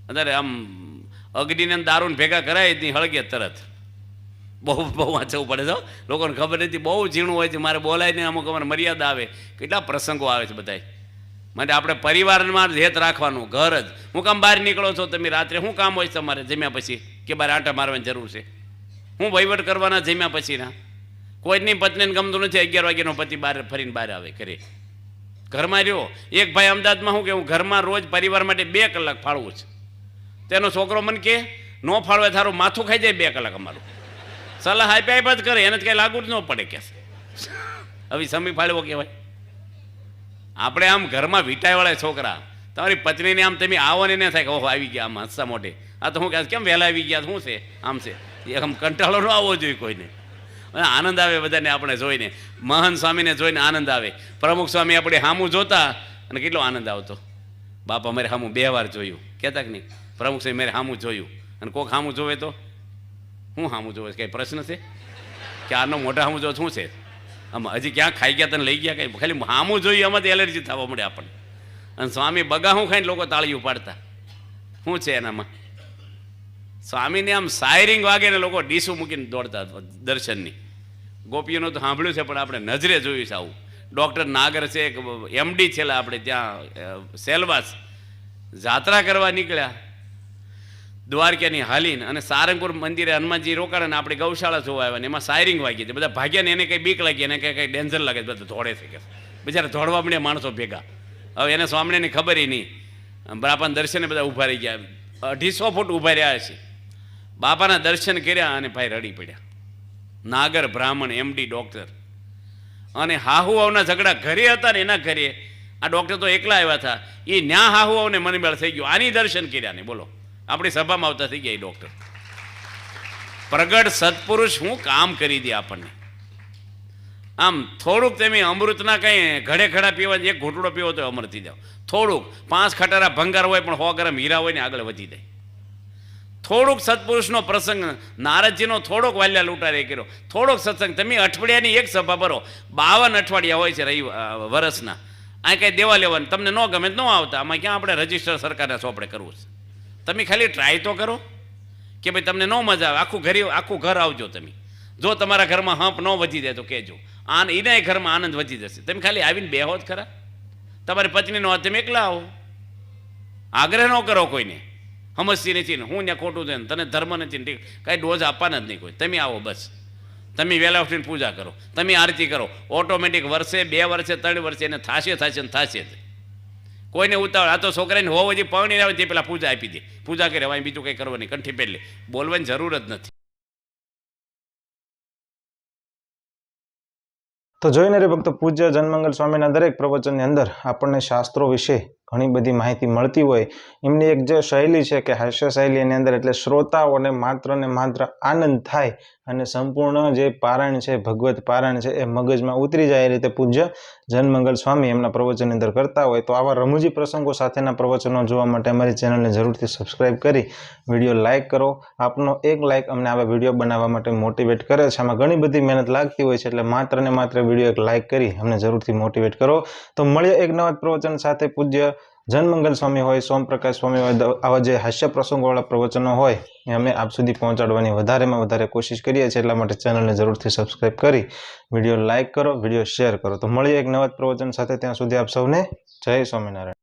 B: અત્યારે આમ અગ્નિને દારૂને ભેગા કરાય જ નહીં, હળગે તરત. બહુ વાંચવું પડે છે. લોકોને ખબર નથી, બહુ ઝીણું હોય છે. મારે બોલાય ને અમુક અમારે મર્યાદા આવે. કેટલા પ્રસંગો આવે છે બધાય. માટે આપણે પરિવારમાં હેત રાખવાનું. ઘર જ હું કામ બહાર નીકળો છો તમે રાત્રે? શું કામ હોય તમારે જમ્યા પછી? કે બહાર આંટા મારવાની જરૂર છે? હું વહીવટ કરવાના જમ્યા પછીના? કોઈની પત્નીને ગમતું નથી 11 વાગ્યાનો પતિ બહાર ફરીને બહાર આવે ઘરે, ઘરમાં રહ્યો. એક ભાઈ અમદાવાદમાં શું કે હું ઘરમાં રોજ પરિવાર માટે 2 કલાક ફાળવું છે. તેનો છોકરો મને કે ન ફાળવે તારું માથું ખાઈ જાય 2 કલાક અમારું. સલાહ આપ્યા જ કરે, એને જ કંઈ લાગુ જ ન પડે કે હવે સમય ફાળવો કહેવાય. આપણે આમ ઘરમાં વીટાઈવાળા છોકરા, તમારી પત્નીને આમ તમે આવો ને થાય કે ઓહો આવી ગયા આમ હસતા મોઢે, આ તો હું કહે કેમ વહેલા આવી ગયા, શું છે આમ છે, આમ કંટાળો ન આવવો જોઈએ કોઈને. આનંદ આવે બધાને આપણે જોઈને, મહાન સ્વામીને જોઈને આનંદ આવે. પ્રમુખ સ્વામી આપણે સામું જોતા અને કેટલો આનંદ આવતો. બાપા મારે સામું 2 વાર જોયું, કહેતા કે નહીં પ્રમુખ સ્વામી મારે સામું જોયું. અને કોક સામું જોવે તો હું સામું જોવે, કંઈ પ્રશ્ન છે કે આનો મોટા સામું જોવે શું છે, આમ હજી ક્યાં ખાઈ ગયા તને લઈ ગયા, કંઈ ખાલી સામું જોયું એમાંથી એલર્જી થવા મળે આપણને. અને સ્વામી બગાહું ખાઈને લોકો તાળીઓ પાડતા, શું છે એનામાં? સ્વામીને આમ સાયરિંગ વાગે ને લોકો ડીસું મૂકીને દોડતા દર્શનની. ગોપીઓનું તો સાંભળ્યું છે પણ આપણે નજરે જોયું છે આવું. ડૉક્ટર નાગર છે એક MD છેલ્લા આપણે ત્યાં સેલવાસ જાત્રા કરવા નીકળ્યા દ્વારકાની હાલીને, અને સારંગપુર મંદિરે હનુમાનજી રોકાણ આપણે ગૌશાળા જોવા આવ્યા ને એમાં સાયરિંગ વાગી છે. બધા ભાગ્યા ને એને કંઈ બીક લાગી, એને કંઈ ડેન્જર લાગે, બધા દોડે છે કે બિચારા દોડવા મળ્યા માણસો ભેગા. હવે એને સ્વામીને ખબર નહીં. બાપાના દર્શને બધા ઊભા રહી ગયા, 250 ફૂટ ઊભા રહ્યા છે. બાપાના દર્શન કર્યા અને ભાઈ રડી પડ્યા. નાગર બ્રાહ્મણ MD ડૉક્ટર, અને હાહુઓના ઝઘડા ઘરે હતા ને એના ઘરે આ ડૉક્ટર તો એકલા આવ્યા હતા, એ ન્યા હાહુઓને મનમેળ થઈ ગયો. આની દર્શન કર્યા ને બોલો, આપણી સભામાં આવતા થઈ ગયા એ ડૉક્ટર. પ્રગટ સત્પુરુષ શું કામ કરી દે આપણને. આમ થોડુંક તમે અમૃતના કંઈ ઘડે ઘડા પીવા, એક ઘૂંટડો પીવો તો અમર થઈ જાઓ. થોડુંક 5 ખટારા ભંગાર હોય પણ 100 ગ્રામ હીરા હોય ને આગળ વધી જાય. થોડુંક સત્પુરુષનો પ્રસંગ, નારદજીનો થોડોક વાલ્યા લૂંટારે કર્યો, થોડોક સત્સંગ. તમે અઠવાડિયાની એક સભા ભરો, 52 અઠવાડિયા હોય છે વર્ષના. આ કંઈ દેવા લેવાનું, તમને ન ગમે ન આવતા, આમાં ક્યાં આપણે રજીસ્ટર સરકારના ચોપડે કરવું છે. તમે ખાલી ટ્રાય તો કરો કે ભાઈ તમને ન મજા આવે, આખું ઘર આવજો તમે. જો તમારા ઘરમાં હંપ ન વધી જાય તો કહેજો, એના ઘરમાં આનંદ વધી જશે. તમે ખાલી આવીને બેહો જ ખરા. તમારી પત્નીનો હાથ તમે એકલા આવો, આગ્રહ ન કરો કોઈને. સમજતી નથી ને હું ત્યાં ખોટું છે ને તને ધર્મ નથી ને કાંઈ ડોઝ આપવાના જ નહીં કોઈ. તમે આવો બસ, તમે વહેલા ઉઠીને પૂજા કરો, તમે આરતી કરો, ઓટોમેટિક વર્ષે 2 વર્ષે 3 વર્ષે એને થશે ને થશે જ. કોઈને ઉતાવળ, આ તો છોકરાને હોવ હજી પવણી આવે તે પેલા પૂજા આપી દે, પૂજા કરે, હવે બીજું કંઈ કરવાની કંઠી પહેલે બોલવાની જરૂર જ નથી.
A: તો જોઈને રે ભક્તો, પૂજ્ય જનમંગલ સ્વામીના દરેક પ્રવચનની અંદર આપણને શાસ્ત્રો વિશે ઘણી બધી માહિતી મળતી હોય. એમની એક જે શૈલી છે કે હાસ્ય શૈલી, એની અંદર એટલે શ્રોતાઓને માત્ર ને માત્ર આનંદ થાય અને સંપૂર્ણ જે પારાયણ છે, ભગવત પારાયણ છે, એ મગજમાં ઉતરી જાય. એ રીતે પૂજ્ય જનમંગલ સ્વામી એમના પ્રવચનની અંદર કરતા હોય. તો આવા રમૂજી પ્રસંગો સાથેના પ્રવચનો જોવા માટે અમારી ચેનલને જરૂરથી સબસ્ક્રાઈબ કરી વિડીયો લાઇક કરો. આપનો એક લાઇક અમને આવા વિડીયો બનાવવા માટે મોટિવેટ કરે છે. આમાં ઘણી બધી મહેનત લાગતી હોય છે, એટલે માત્ર ને માત્ર વિડીયો એક લાઇક કરી અમને જરૂરથી મોટિવેટ કરો. તો મળીએ એક નવા પ્રવચન સાથે. પૂજ્ય જનમંગલ સ્વામી હોય, સોમપ્રકાશ સ્વામી હોય, આવા જે હાસ્ય પ્રસંગોવાળા પ્રવચનો હોય એ અમે આપ સુધી પહોંચાડવાની વધારેમાં વધારે કોશિશ કરીએ છીએ. એટલા માટે ચેનલને જરૂરથી સબસ્ક્રાઈબ કરી વિડીયો લાઇક કરો, વિડીયો શેર કરો. તો મળીએ એક નવા પ્રવચન સાથે. ત્યાં સુધી આપ સૌને જય સ્વામિનારાયણ.